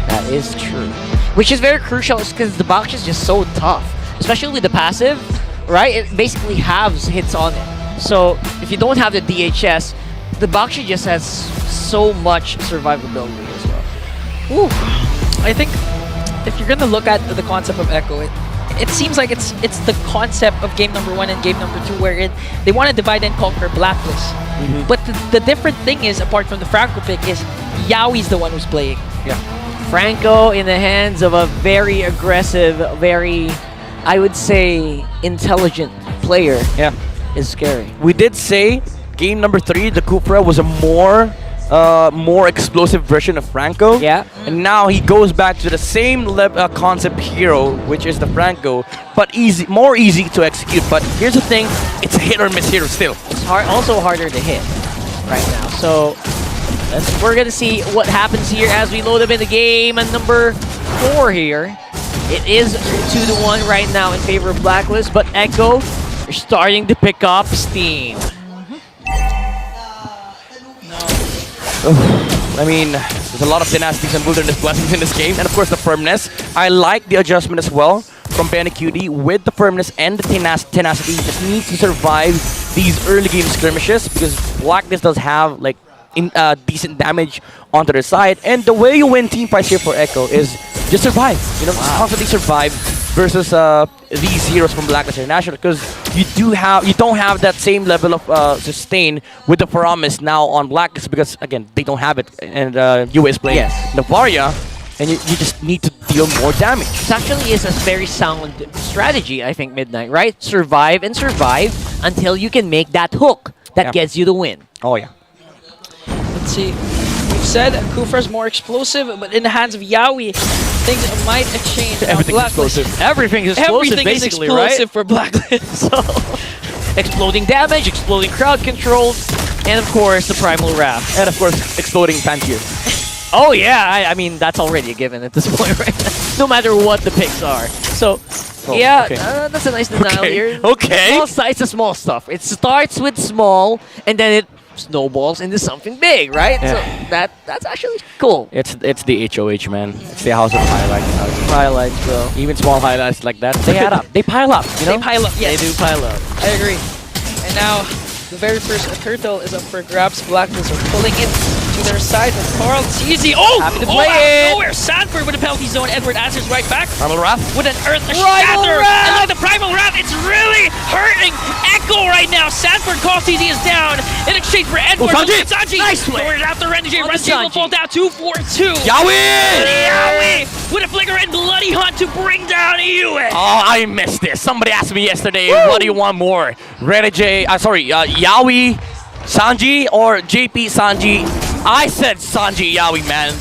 That is true. Which is very crucial because the Baksha is just so tough. Especially with the passive, right? It basically halves hits on it. So if you don't have the DHS, the Baksha just has so much survivability as well. Ooh. I think if you're gonna look at the concept of Echo, it seems like it's the concept of game number 1 and game number 2 where they want to divide and conquer Blacklist. But the different thing is, apart from the Franco pick, is Yawi's the one who's playing. Yeah. Franco in the hands of a very aggressive, very, I would say, intelligent player. Yeah. Is scary. We did say game number 3, the Cupra was a more explosive version of Franco. Yeah. And now he goes back to the same concept hero, which is the Franco, but more easy to execute. But here's the thing, it's a hit or miss hero still. It's also harder to hit right now. So we're gonna see what happens here as we load up in the game. And number 4 here. It is 2-1 right now in favor of Blacklist, but Echo are starting to pick up steam. I mean, there's a lot of tenacities and wilderness blessings in this game, and of course the firmness. I like the adjustment as well from ByteDance with the firmness and the tenacity. You just need to survive these early game skirmishes because Blacklist does have like decent damage onto their side, and the way you win team fights here for Echo is just survive. You know, just constantly survive versus these heroes from Blacklist International, because you don't have that same level of sustain with the Paramis now on Blacklist, because again they don't have it, and UA is playing Navaria, and you just need to deal more damage. It actually is a very sound strategy, I think, Midnight, right? Survive and survive until you can make that hook that gets you the win. Oh yeah. Let's see. We've said Kufra's more explosive, but in the hands of Yawi, things might exchange. Everything's explosive. Everything is explosive, basically, explosive right? for Blacklist. So, exploding damage, exploding crowd controls, and of course the Primal Wrath. And of course, exploding Pantier. Oh yeah, I mean that's already a given at this point, right? No matter what the picks are. So, yeah, okay. That's a nice denial here. Okay. Small size of small stuff. It starts with small, and then it snowballs into something big, right? Yeah. So that's actually cool. It's the HOH, man. It's the house of highlights. Highlights, bro. Even small highlights like that, they add up. They pile up. You know? They pile up. Yes. They do pile up. I agree. And now The very first turtle is up for grabs. Blacklist are pulling it to their side with Carl TZ. Oh! Happy to Oh, play out it. of nowhere! Sanford with a penalty zone. Edward answers right back Primal Wrath. with an Earth Primal Shatter. Wrath! And look, the Primal Wrath, it's really hurting Echo right now. Sanford, Carl TZ is down in exchange for Edward. Sanji! Sanji! Nice play. Forward after Renji. On to Renji will Sanji. fall down 2-4-2. Yowie! Yowie with a flicker and bloody hunt to bring down Yue. Oh, I missed this. Somebody asked me yesterday, what do you want more? Yaoi, Sanji, or JP Sanji? I said Sanji Yaoi, man.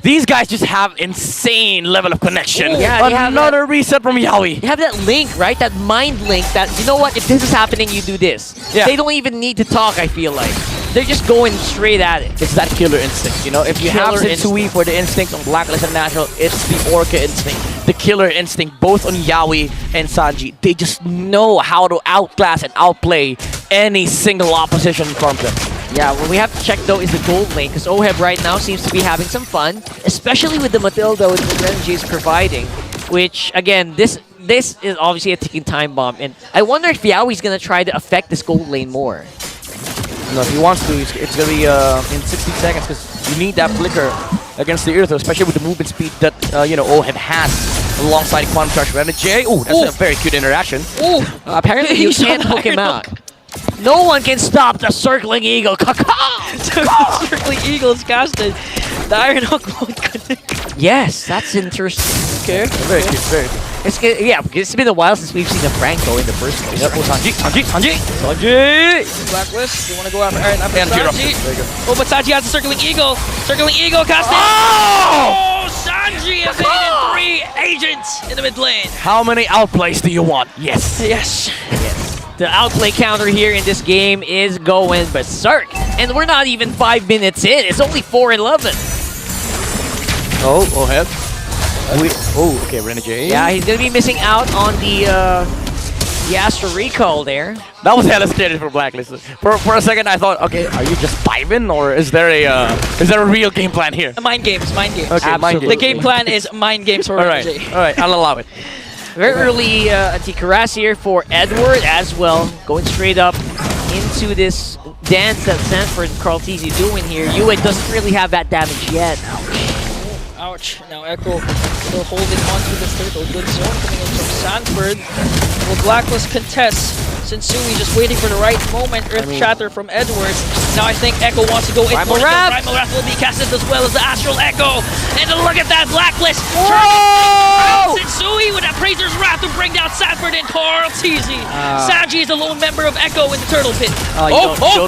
These guys just have insane level of connection. Ooh, yeah, they have Another reset from Yaoi. You have that link, right? That mind link that, you know what, if this is happening, you do this. Yeah. They don't even need to talk, I feel like. They're just going straight at it. It's that killer instinct, you know? If you have Killer Sensui for the instinct on Blacklist and National, it's the Orca instinct. The killer instinct, both on Yaoi and Sanji. They just know how to outclass and outplay any single opposition in front of them. Yeah, what we have to check though is the gold lane, because Oheb right now seems to be having some fun, especially with the Matilda with what Renji is providing, which again, this is obviously a ticking time bomb, and I wonder if Yaoi's gonna try to affect this gold lane more. No, if he wants to, it's gonna be in 60 seconds because you need that flicker against the Earth, especially with the movement speed that Oheb has alongside Quantum Charge Renji. Oh, that's a very cute interaction. Ooh. Apparently you He's can't on hook him Iron out. No one can stop the circling eagle. Circling Eagles casted. The Iron Hook won't connect. Yes, that's interesting. Okay. Very cute, very cute. It's been a while since we've seen a Franco in the first place. Yep, oh, Sanji. Blacklist, they want to go after Iron after And Zero. Sanji. There you go. Oh, but Sanji has the Circling Eagle. Circling Eagle casted. Oh! Oh, Sanji evaded 3 agents in the mid lane. How many outplays do you want? Yes. Yes. The outplay counter here in this game is going berserk. And we're not even 5 minutes in. It's only 4:11. Oh, Oheb. Okay, Renegade. Yeah, he's going to be missing out on the Astro Recall there. That was hella scary for Blacklist. For a second, I thought, okay, are you just vibing, or is there a real game plan here? Mind games, mind games. Okay, mind Absolutely. The game plan is mind games for All right, RJ. all right, I'll allow it. Very early anti-Karas here for Edward as well. Going straight up into this dance that Sanford and Carl TZ doing here. Yue doesn't really have that damage yet. Ouch. Now Echo still holding on to this turtle. Good zone coming in from Sanford. Will Blacklist contest? Sensui just waiting for the right moment. Earth Shatter from Edwards. Now I think Echo wants to go in for it. Primal Wrath will be casted as well as the Astral Echo. And look at that Blacklist. Sensui with that Praiser's Wrath to bring down Sanford and Carl TZ. Sanji is the lone member of Echo in the turtle pit.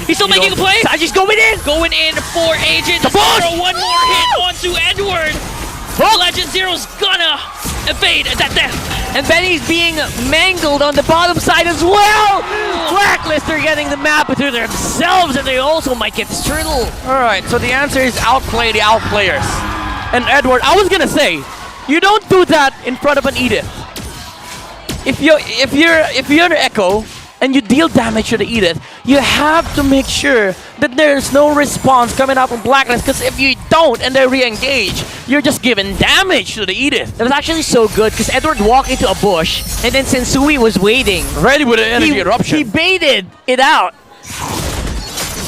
He's still making a play. Sanji's going in! Going in for Agent Zero. One more hit onto Edward. Legend Zero's gonna evade that death. And Benny's being mangled on the bottom side as well! Blacklist are getting the map to themselves, and they also might get this turtle. All right, so the answer is outplay the outplayers. And Edward, I was gonna say, you don't do that in front of an Edith. If you're the Echo and you deal damage to the Edith, you have to make sure that there's no response coming out from Blacklist, because if you don't and they re-engage, you're just giving damage to the Edith. That was actually so good, because Edward walked into a bush, and then Sensui was waiting. Ready with an energy eruption. He baited it out.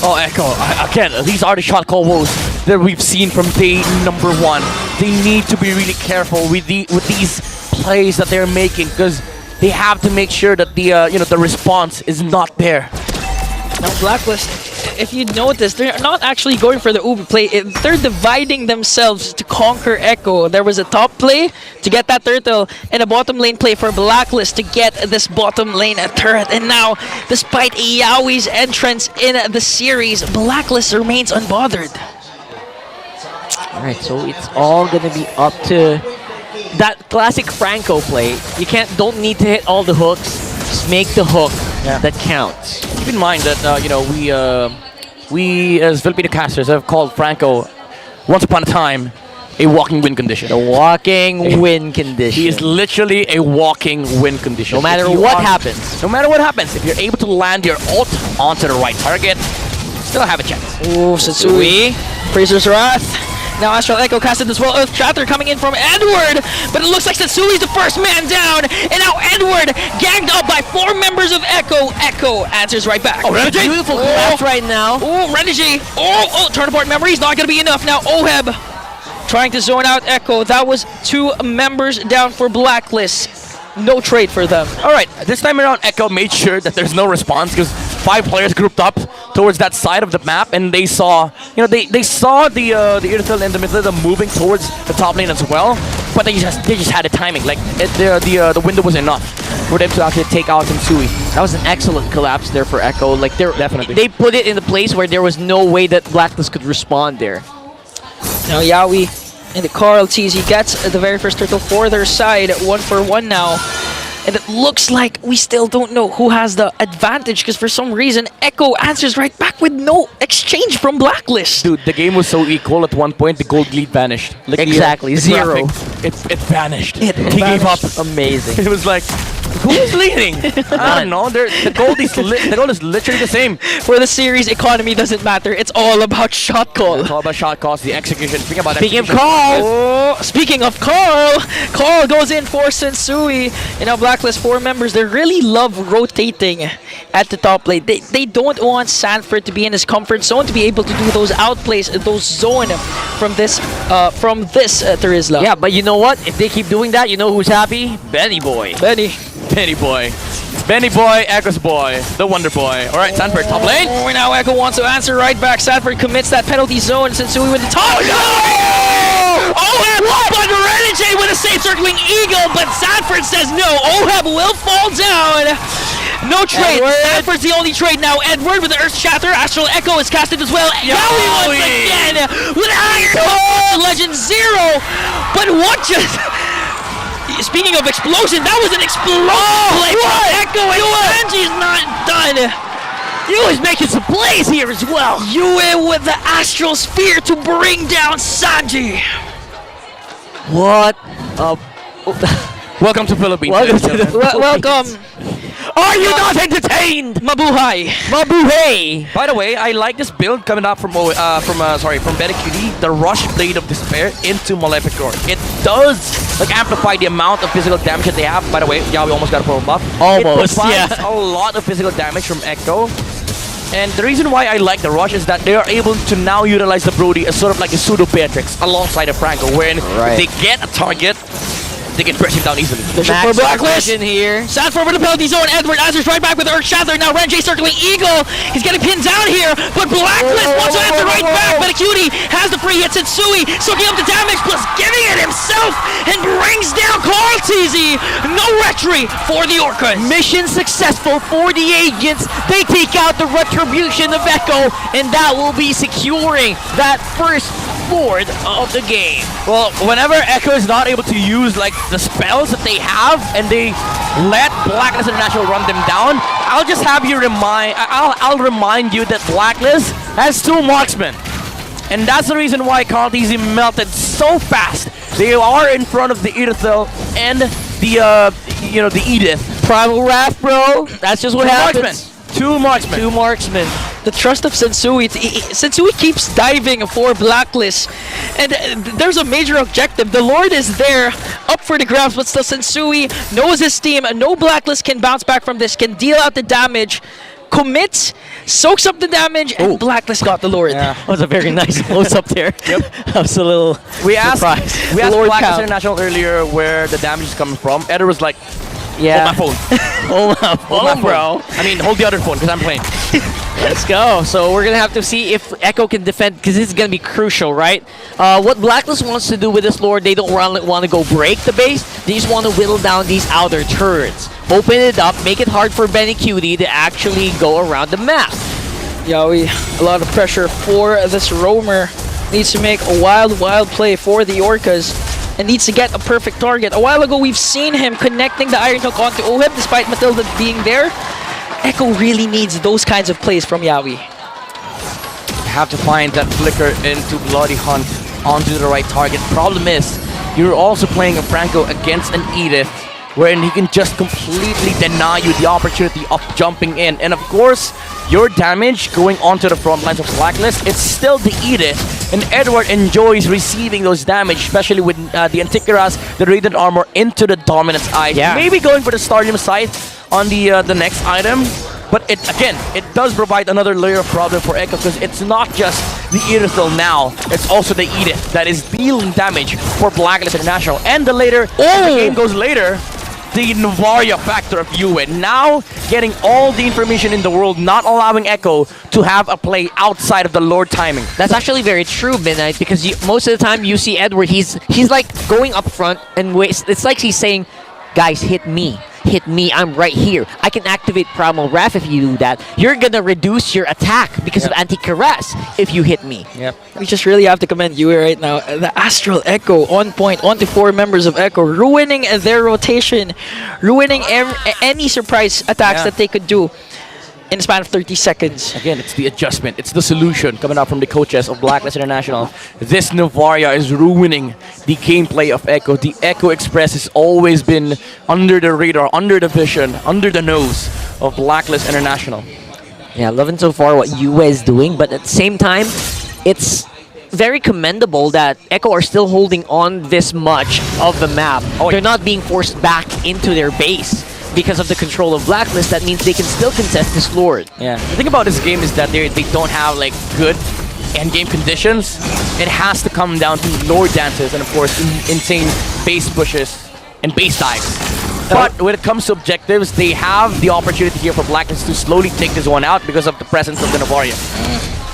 Oh, Echo, again, these are the shot call woes that we've seen from day number 1. They need to be really careful with these plays that they're making, because they have to make sure that the response is not there. Now Blacklist, if you notice, they're not actually going for the Uber play. They're dividing themselves to conquer Echo. There was a top play to get that turtle and a bottom lane play for Blacklist to get this bottom lane turret. And now, despite Yaoi's entrance in the series, Blacklist remains unbothered. Alright, so it's all gonna be up to that classic Franco play. You don't need to hit all the hooks. Just make the hook that counts. Keep in mind that we as Filipino casters have called Franco once upon a time a walking win condition. The walking win condition. He is literally a walking win condition. No matter what happens. No matter what happens, if you're able to land your ult onto the right target, still have a chance. Ooh, Sensui, Praiser's Wrath. Now Astral Echo casted as well. Earth Shatter coming in from Edward, but it looks like Setsui's the first man down, and now Edward gagged up by 4 members of Echo. Echo answers right back. Oh, beautiful collapse right now. Oh, Renegi. Oh, turn apart memories not gonna be enough now. Oheb trying to zone out Echo. That was 2 members down for Blacklist. No trade for them. All right, this time around, Echo made sure that there's no response because 5 players grouped up towards that side of the map, and they saw, they saw the Irithel and the Mythilda moving towards the top lane as well, but they just had the timing. Like the window was enough for them to actually take out Sensui. That was an excellent collapse there for Echo. Like Definitely. they put it in a place where there was no way that Blacklist could respond there. Now Yawi and the Carl TZ gets the very first turtle for their side, 1-for-1 now. And it looks like we still don't know who has the advantage because for some reason Echo answers right back with no exchange from Blacklist. Dude, the game was so equal at one point, the gold lead vanished. Like Exactly, the 0. graphic, it vanished. It He gave up. Amazing. It was like, who's leading? I don't know. The gold is literally the same. For the series, economy doesn't matter. It's all about shot call. It's all about shot cost, the execution. Speaking of Carl, Oh, speaking of Carl, Carl goes in for Sensui. And now Blacklist 4 members, they really love rotating at the top lane. They don't want Sanford to be in his comfort zone, to be able to do those outplays, those zone from this Terizla. yeah, but you know what? If they keep doing that, you know who's happy? Benny Boy. Benny. Benny Boy. Benny Boy, Echo's boy, the Wonder Boy. All right, Sanford, top lane. Oh, now Echo wants to answer right back. Sanford commits that penalty zone. Sensui with the top. Oheb, but Renegade with a safe circling eagle, but Sanford says no. Oheb will fall down. No trade. Sanford's the only trade now. Edward with the Earth Shatter. Astral Echo is casted as well. Yowie once again with Iron Legend 0. But what just... Speaking of explosion, that was an explosion play from Echo, and Sanji's not done. You was making some plays here as well. Yue with the Astral Sphere to bring down Sanji. What? Welcome to Philippines. Welcome to the Welcome. Are you not entertained? Mabuhay. Mabuhay! By the way, I like this build coming up from Betty Cutie, the Rush Blade of Despair into Malefic Roar. It does amplify the amount of physical damage that they have. By the way, yeah, we almost got a pro buff. Almost, it provides yeah. a lot of physical damage from Echo. And the reason why I like the Rush is that they are able to now utilize the Brody as sort of like a pseudo Beatrix alongside a Franco, wherein Right. they get a target, they can press him down easily. Bishop for Blacklist. in here. Sanford with the penalty zone. Edward answers right back with Earth Shatter. Now Renjay circling Eagle. He's getting pinned down here, but Blacklist wants to answer right back. But Acuity has the free hit. Sensui soaking up the damage, plus giving it himself, and brings down Carl TZ. No retry for the Orcas. Mission successful for the agents. They take out the retribution of Echo, and that will be securing that first board of the game. Well, whenever Echo is not able to use like the spells that they have, and they let Blacklist International run them down, I'll just have you I'll remind you that Blacklist has 2 marksmen, and that's the reason why Carl TZ melted so fast. They are in front of the Irithel and the Edith. Primal Wrath, bro. That's just what happens. 2 marksmen. 2 marksmen. The trust of Sensui. Sensui keeps diving for Blacklist, and there's a major objective. The Lord is there, up for the grabs, but still Sensui knows his team. No Blacklist can bounce back from this, can deal out the damage, commits, soaks up the damage, and Blacklist got the Lord. Yeah. That was a very nice close up there. Yep. I was a little We asked surprised. Blacklist count. International earlier where the damage is coming from. Eder was like, Yeah. hold my phone. Hold on, Hold my phone. bro. I mean, hold the other phone because I'm playing. Let's go. So we're gonna have to see if Echo can defend, because this is gonna be crucial, right? What Blacklist wants to do with this Lord, they don't want to go break the base. They just want to whittle down these outer turrets, open it up, make it hard for Benny Cutie to actually go around the map. Yaoi, a lot of pressure for this roamer. Needs to make a wild play for the Orcas, and needs to get a perfect target. A while ago, we've seen him connecting the Iron Hook onto Oheb, despite Matilda being there. Echo really needs those kinds of plays from Yaoi. Have to find that flicker into Bloody Hunt onto the right target. Problem is, you're also playing a Franco against an Edith, wherein he can just completely deny you the opportunity of jumping in. And of course, your damage going onto the front lines of Blacklist, it's still the Edith and Edward enjoys receiving those damage, especially with the Antikyras, the Radiant Armor into the Dominance Eyes. Yeah. Maybe going for the Stardom Scythe on the next item. But it does provide another layer of problem for Echo because it's not just the Irithel now, it's also the Edith that is dealing damage for Blacklist International. And the game goes later, the Novaria factor of Yue now getting all the information in the world, not allowing Echo to have a play outside of the Lord timing. That's actually very true, Midnight, because most of the time you see Edward, he's like going up front and it's like he's saying, guys, hit me, I'm right here. I can activate Primal Wrath if you do that. You're gonna reduce your attack because of Anti-Caress if you hit me. Yep. We just really have to commend Yue right now. The Astral Echo on point, on to 4 members of Echo, ruining their rotation, ruining any surprise attacks that they could do in a span of 30 seconds. Again, it's the adjustment. It's the solution coming out from the coaches of Blacklist International. This Novaria is ruining the gameplay of Echo. The Echo Express has always been under the radar, under the vision, under the nose of Blacklist International. Yeah, loving so far what Yue is doing, but at the same time, it's very commendable that Echo are still holding on this much of the map. They're not being forced back into their base because of the control of Blacklist. That means they can still contest this Lord. Yeah. The thing about this game is that they don't have like good end-game conditions. It has to come down to Lord dances and of course insane base pushes and base dives. But when it comes to objectives, they have the opportunity here for Blacklist to slowly take this one out because of the presence of the Novaria.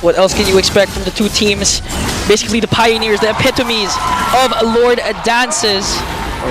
What else can you expect from the two teams? Basically the pioneers, the epitomes of Lord dances.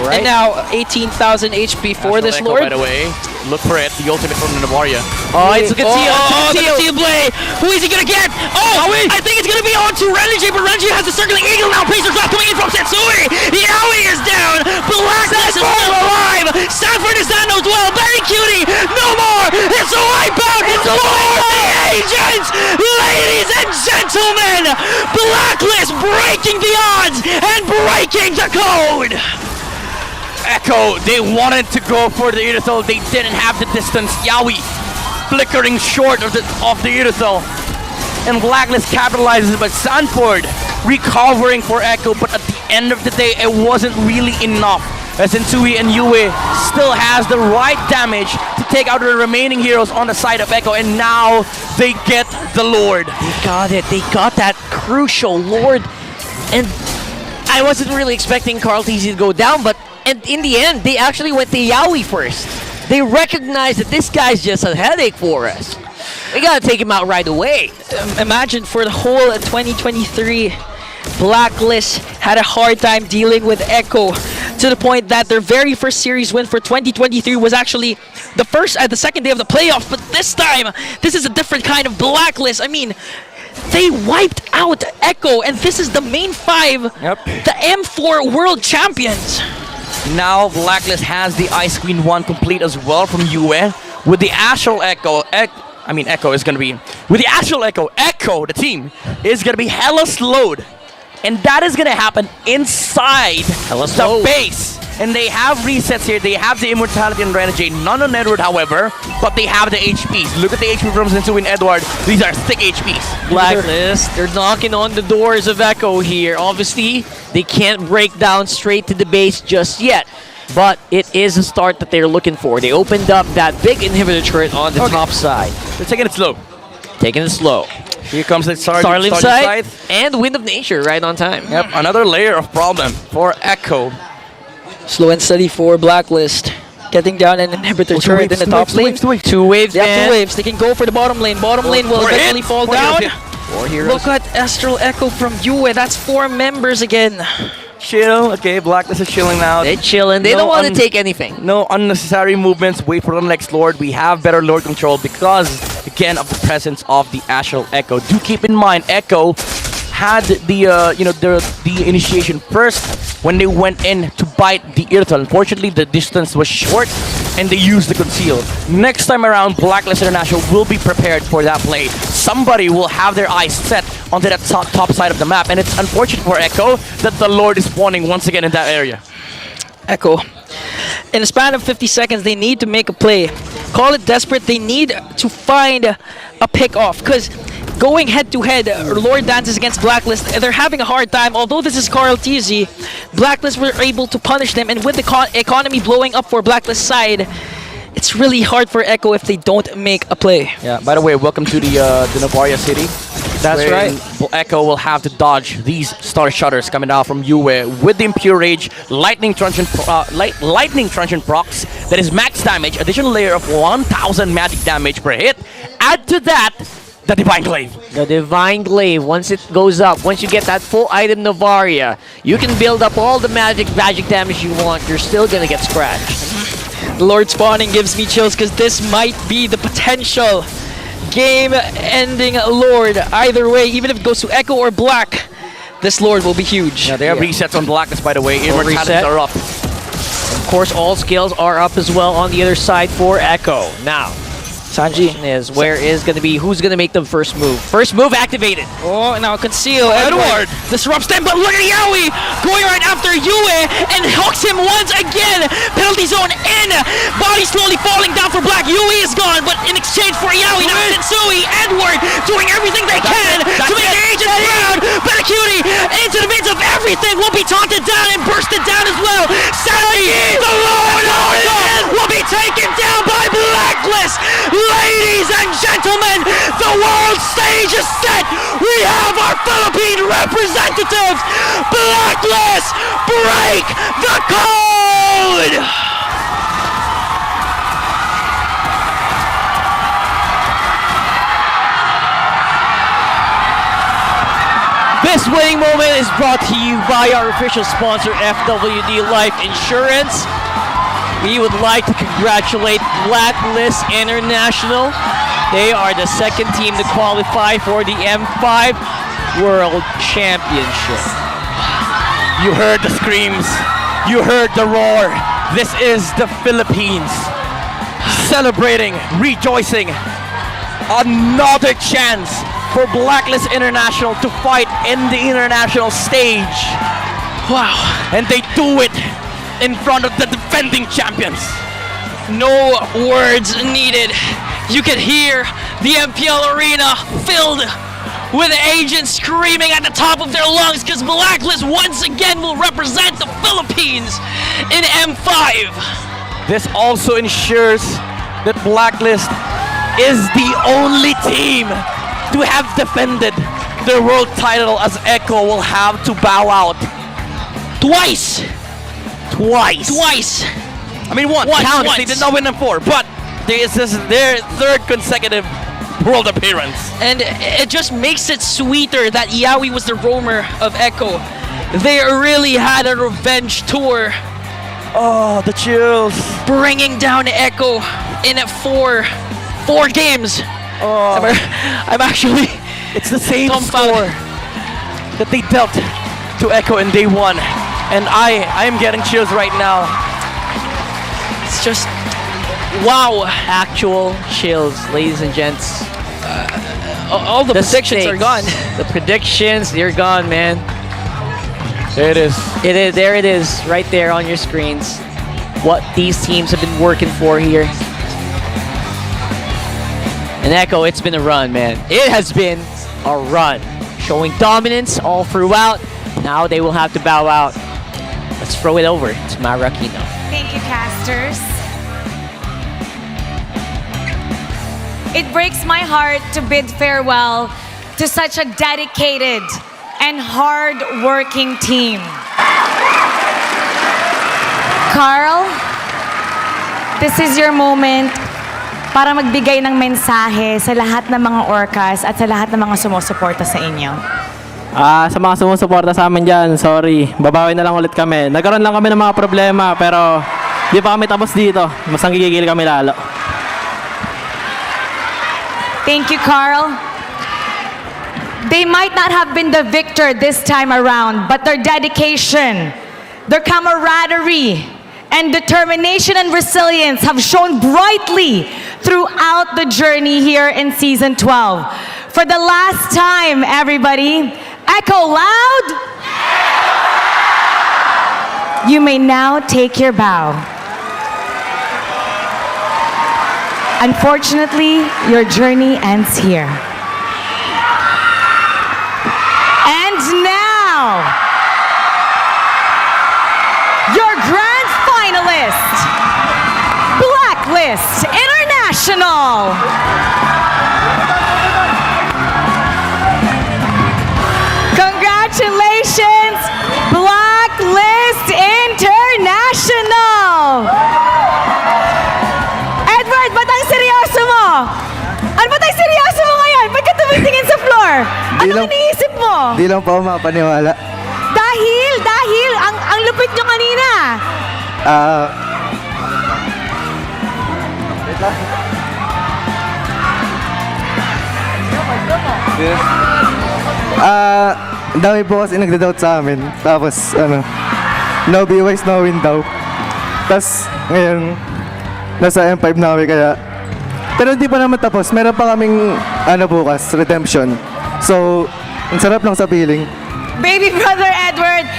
Right. And now 18,000 HP for this Echo, Lord. by the way, look for it, the ultimate from the Novaria. Oh, it's a good seal. The Katia Blade. Who is he gonna get? Oh, I think it's gonna be on to Renji, but Renji has the circling eagle now. Pacer drop coming in from Setsui. Yaoi is down. Blacklist is still alive. Sanford is down as well. Very cutie. No more. It's a wipeout. It's a the agents. Ladies and gentlemen, Blacklist breaking the odds and breaking the code. Echo, they wanted to go for the Irithel, they didn't have the distance. Yaoi flickering short of the Irithel. And Blacklist capitalizes, but Sanford recovering for Echo, but at the end of the day, it wasn't really enough. As Insui and Yue still has the right damage to take out the remaining heroes on the side of Echo, and now they get the Lord. They got it. They got that crucial Lord. And I wasn't really expecting Carl TZ to go down, but in the end, they actually went to Yaoi first. They recognized that this guy's just a headache for us. We gotta take him out right away. Imagine for the whole 2023, Blacklist had a hard time dealing with Echo to the point that their very first series win for 2023 was actually the second day of the playoffs. But this time, this is a different kind of Blacklist. I mean, they wiped out Echo, and this is the main 5, the M4 world champions. Now Blacklist has the Ice Queen 1 complete as well from Yue. With the Astral Echo, Echo is going to be... With the Astral Echo, the team, is going to be hella slowed. And that is going to happen inside the base. And they have resets here. They have the Immortality and Renegade. None on Edward, however, but they have the HPs. Look at the HP from Zensu and Edward. These are thick HPs. Blacklist, they're knocking on the doors of Echo here. Obviously, they can't break down straight to the base just yet. But it is a start that they're looking for. They opened up that big inhibitor turret on the top side. They're taking it slow. Taking it slow. Here comes the Starlim side and Wind of Nature right on time. Yep, another layer of problem for Echo. Slow and steady for Blacklist. Getting down an inhibitor turret in the top lane. Two waves. They have 2 waves. They can go for the bottom lane. Bottom lane will eventually fall down. 4 heroes. Look at Astral Echo from Yue. That's 4 members again. Chill. Okay, Blacklist is chilling now. They're chilling. They don't want to take anything. No unnecessary movements. Wait for the next Lord. We have better Lord control because, again, of the presence of the Astral Echo. Do keep in mind, Echo had the initiation first when they went in to bite the Irithel. Unfortunately, the distance was short and they used the conceal. Next time around, Blacklist International will be prepared for that play. Somebody will have their eyes set onto that top side of the map, and it's unfortunate for Echo that the Lord is spawning once again in that area. Echo. In a span of 50 seconds, they need to make a play. Call it desperate. They need to find a pick off because going head-to-head, Lord dances against Blacklist. They're having a hard time. Although this is Carl TZ, Blacklist were able to punish them, and with the economy blowing up for Blacklist side, it's really hard for Echo if they don't make a play. Yeah, by the way, welcome to the Novaria City. That's right. Echo will have to dodge these Star Shutters coming out from Yue with the Impure Rage, Lightning Truncheon procs, that is max damage, additional layer of 1000 magic damage per hit. Add to that, the Divine Glaive. The Divine Glaive, once it goes up, once you get that full item Novaria, you can build up all the magic damage you want. You're still gonna get scratched. Lord spawning gives me chills because this might be the potential game-ending Lord. Either way, even if it goes to Echo or Black, this Lord will be huge. Yeah, they have resets on Blackness, by the way. Immortalities are up. Of course, all skills are up as well on the other side for Echo. Now, Sanji is who's gonna make the first move? First move activated. Oh, now conceal. Edward disrupts them, but look at Yaoi going right after Yue and hooks him once again. Penalty zone in. Body slowly falling down for Black. Yue is gone, but in exchange for Yaoi, now Sensui, Edward doing everything they can to make the agent proud. Better Cutie into the midst of everything will be taunted down and bursted down as well. Sadly, the Lord also will be taken down by Blacklist. Ladies and gentlemen, the world stage is set. We have our Philippine representatives. Blacklist, break the code. This winning moment is brought to you by our official sponsor, FWD Life Insurance. We would like to congratulate Blacklist International. They are the second team to qualify for the M5 World Championship. You heard the screams. You heard the roar. This is the Philippines celebrating, rejoicing. Another chance for Blacklist International to fight in the international stage. Wow. And they do it in front of the defending champions. No words needed. You could hear the MPL arena filled with agents screaming at the top of their lungs because Blacklist once again will represent the Philippines in M5. This also ensures that Blacklist is the only team to have defended their world title, as Echo will have to bow out Twice. I mean, once. They did not win them 4, but this is their third consecutive world appearance. And it just makes it sweeter that Yaoi was the roamer of Echo. They really had a revenge tour. Oh, the chills. Bringing down Echo in 4 games. Oh. I'm actually... It's the same score that they dealt to Echo in day 1. And I am getting chills right now. It's just... wow. Actual chills, ladies and gents. All the predictions are gone. The predictions, they're gone, man. There it is. There it is, right there on your screens. What these teams have been working for here. And Echo, it's been a run, man. It has been a run. Showing dominance all throughout. Now they will have to bow out. Let's throw it over to Marakino. Thank you, casters. It breaks my heart to bid farewell to such a dedicated and hard-working team. Carl, this is your moment para magbigay ng mensahe sa lahat ng mga orcas at sa lahat ng mga sumusuporta sa inyo. Sa mga sumusuporta sa amin dyan, sorry. Babawi na lang ulit kami. Nagkaroon lang kami ng mga problema, pero di pa kami tapos dito. Mas nanggigigil kami lalo. Thank you, Carl. They might not have been the victor this time around, but their dedication, their camaraderie, and determination and resilience have shone brightly throughout the journey here in Season 12. For the last time, everybody, echo loud. You may now take your bow. Unfortunately, your journey ends here. now, your grand finalist, Blacklist International. Congratulations, Blacklist International! Edward, ba't ang seryoso mo? Ano ba't ang seryoso mo ngayon? Ba't ka tumitingin sa floor? Ano iniisip mo? Di lang po ako mapaniwala. Dahil, ang lupit nyo kanina. Ang dami po kasi nagda-doubt sa amin. Tapos, no B-wise, no win daw. Tapos, ngayon, nasa M5 na kami kaya. Pero hindi pa naman tapos. Meron pa kaming, bukas, redemption. So, ang sarap lang sa feeling. Baby brother Edward,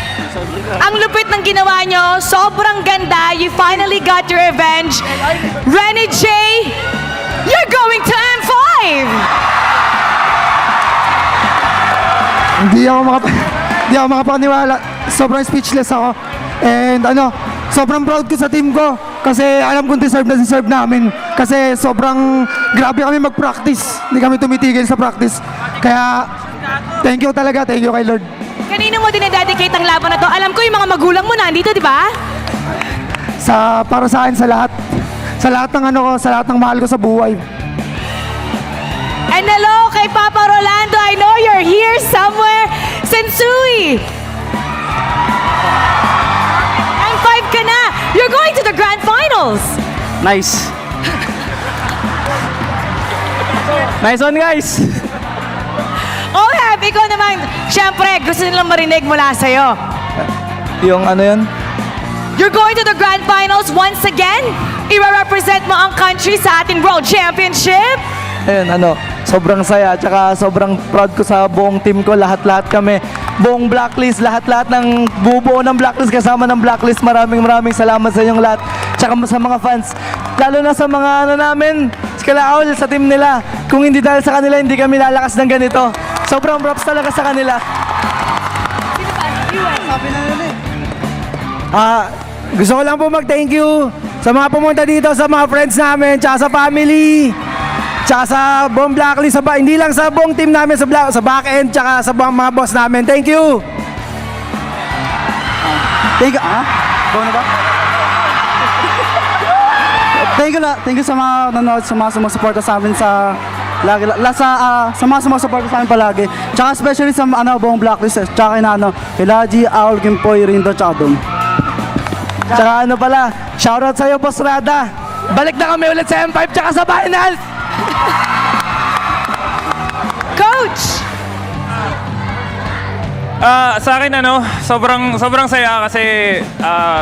ang lupit ng ginawa nyo. Sobrang ganda. You finally got your revenge. Renny J, you're going to M5! Hindi ako makapaniwala. Sobrang speechless ako. And sobrang proud ko sa team ko. Kasi alam kong deserve namin. Kasi sobrang grabe kami mag-practice. Hindi kami tumitigil sa practice. Kaya, thank you talaga. Thank you kay Lord. Kanino mo dinededicate ang laban na to? Alam ko yung mga magulang mo nandito, di ba? Para sa akin, sa lahat. Sa lahat ng sa lahat ng mahal ko sa buhay. And hello kay Papa Rolando. I know you're here somewhere. Sensui! M5 ka na. You're going to the grand finals. Nice. Nice one, guys. Oh, Heb, ikaw naman. Siyempre, gusto nilang marinig mula sa'yo. Yung yun? You're going to the grand finals once again? I-represent mo ang country sa ating World Championship? Ayun, sobrang saya. Tsaka sobrang proud ko sa buong team ko. Lahat-lahat kami. Buong Blacklist, lahat-lahat ng bubuo ng Blacklist kasama ng Blacklist. Maraming salamat sa inyong lahat. Tsaka sa mga fans. Lalo na sa mga namin, Skalaol, sa team nila. Kung hindi dahil sa kanila, hindi kami lalakas ng ganito. Sobrang props talaga sa kanila. Gusto ko lang po mag-thank you sa mga pumunta dito, sa mga friends namin, tsaka sa family. Tsaka sa buong Blacklist, hindi lang sa buong team namin sa back-end, tsaka sa buong mga boss namin. Thank you! Thank you, Buong na ba? Thank you sa mga nanonood, sa mga sumusuporta sa amin sa mga sumusuporta sa amin palagi. Tsaka especially sa buong Blacklist, tsaka kay Laji, Aul, Gimpoy, Rindo, tsaka Dum. Tsaka shoutout sa'yo, Boss Rada. Balik na kami ulit sa M5 tsaka sa finals! Coach! Sa akin sobrang saya kasi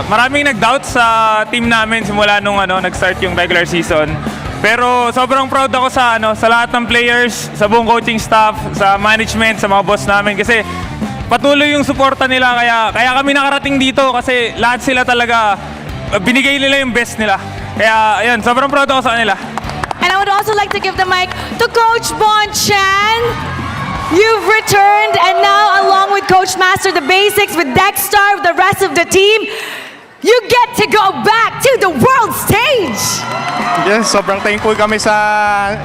maraming nag-doubt sa team namin simula nung nag-start yung regular season. Pero sobrang proud ako sa lahat ng players, sa buong coaching staff, sa management, sa mga boss namin kasi patuloy yung suporta nila kaya kami nakarating dito kasi lahat sila talaga binigay nila yung best nila. Kaya ayun, sobrang proud ako sa kanila. And I would also like to give the mic to Coach Bonchan. You've returned, and now along with Coach Master the Basics, with Dexstar, with the rest of the team, you get to go back to the world stage! Yes, sobrang thankful kami sa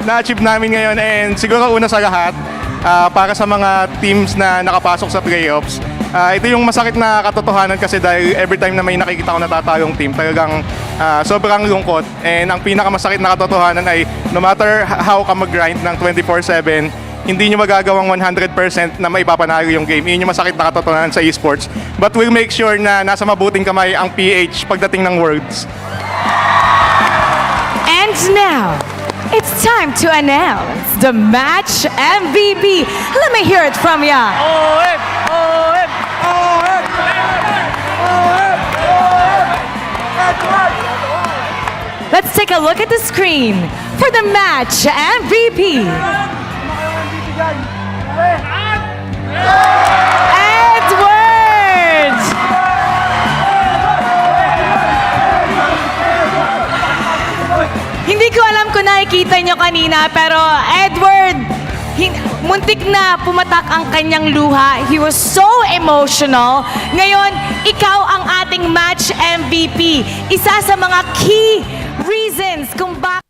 na-achieve namin ngayon and siguro una sa lahat, para sa mga teams na nakapasok sa playoffs. Ito yung masakit na katotohanan kasi dahil every time na may nakikita ko natatayong team, talagang sobrang lungkot. And ang pinakamasakit na katotohanan ay no matter how ka mag-grind ng 24/7, hindi nyo magagawang 100% na maipapanalo yung game. Yun yung masakit na katotohanan sa esports. But we'll make sure na nasa mabuting kamay ang PH pagdating ng Worlds. And now, it's time to announce the match MVP. Let me hear it from ya. Let's take a look at the screen for the match MVP. Edward! Hindi ko alam kung nakikita nyo kanina, pero Edward, muntik na pumatak ang kanyang luha. He was so emotional. Ngayon, ikaw ang ating match MVP. Isa sa mga key reasons kung bakit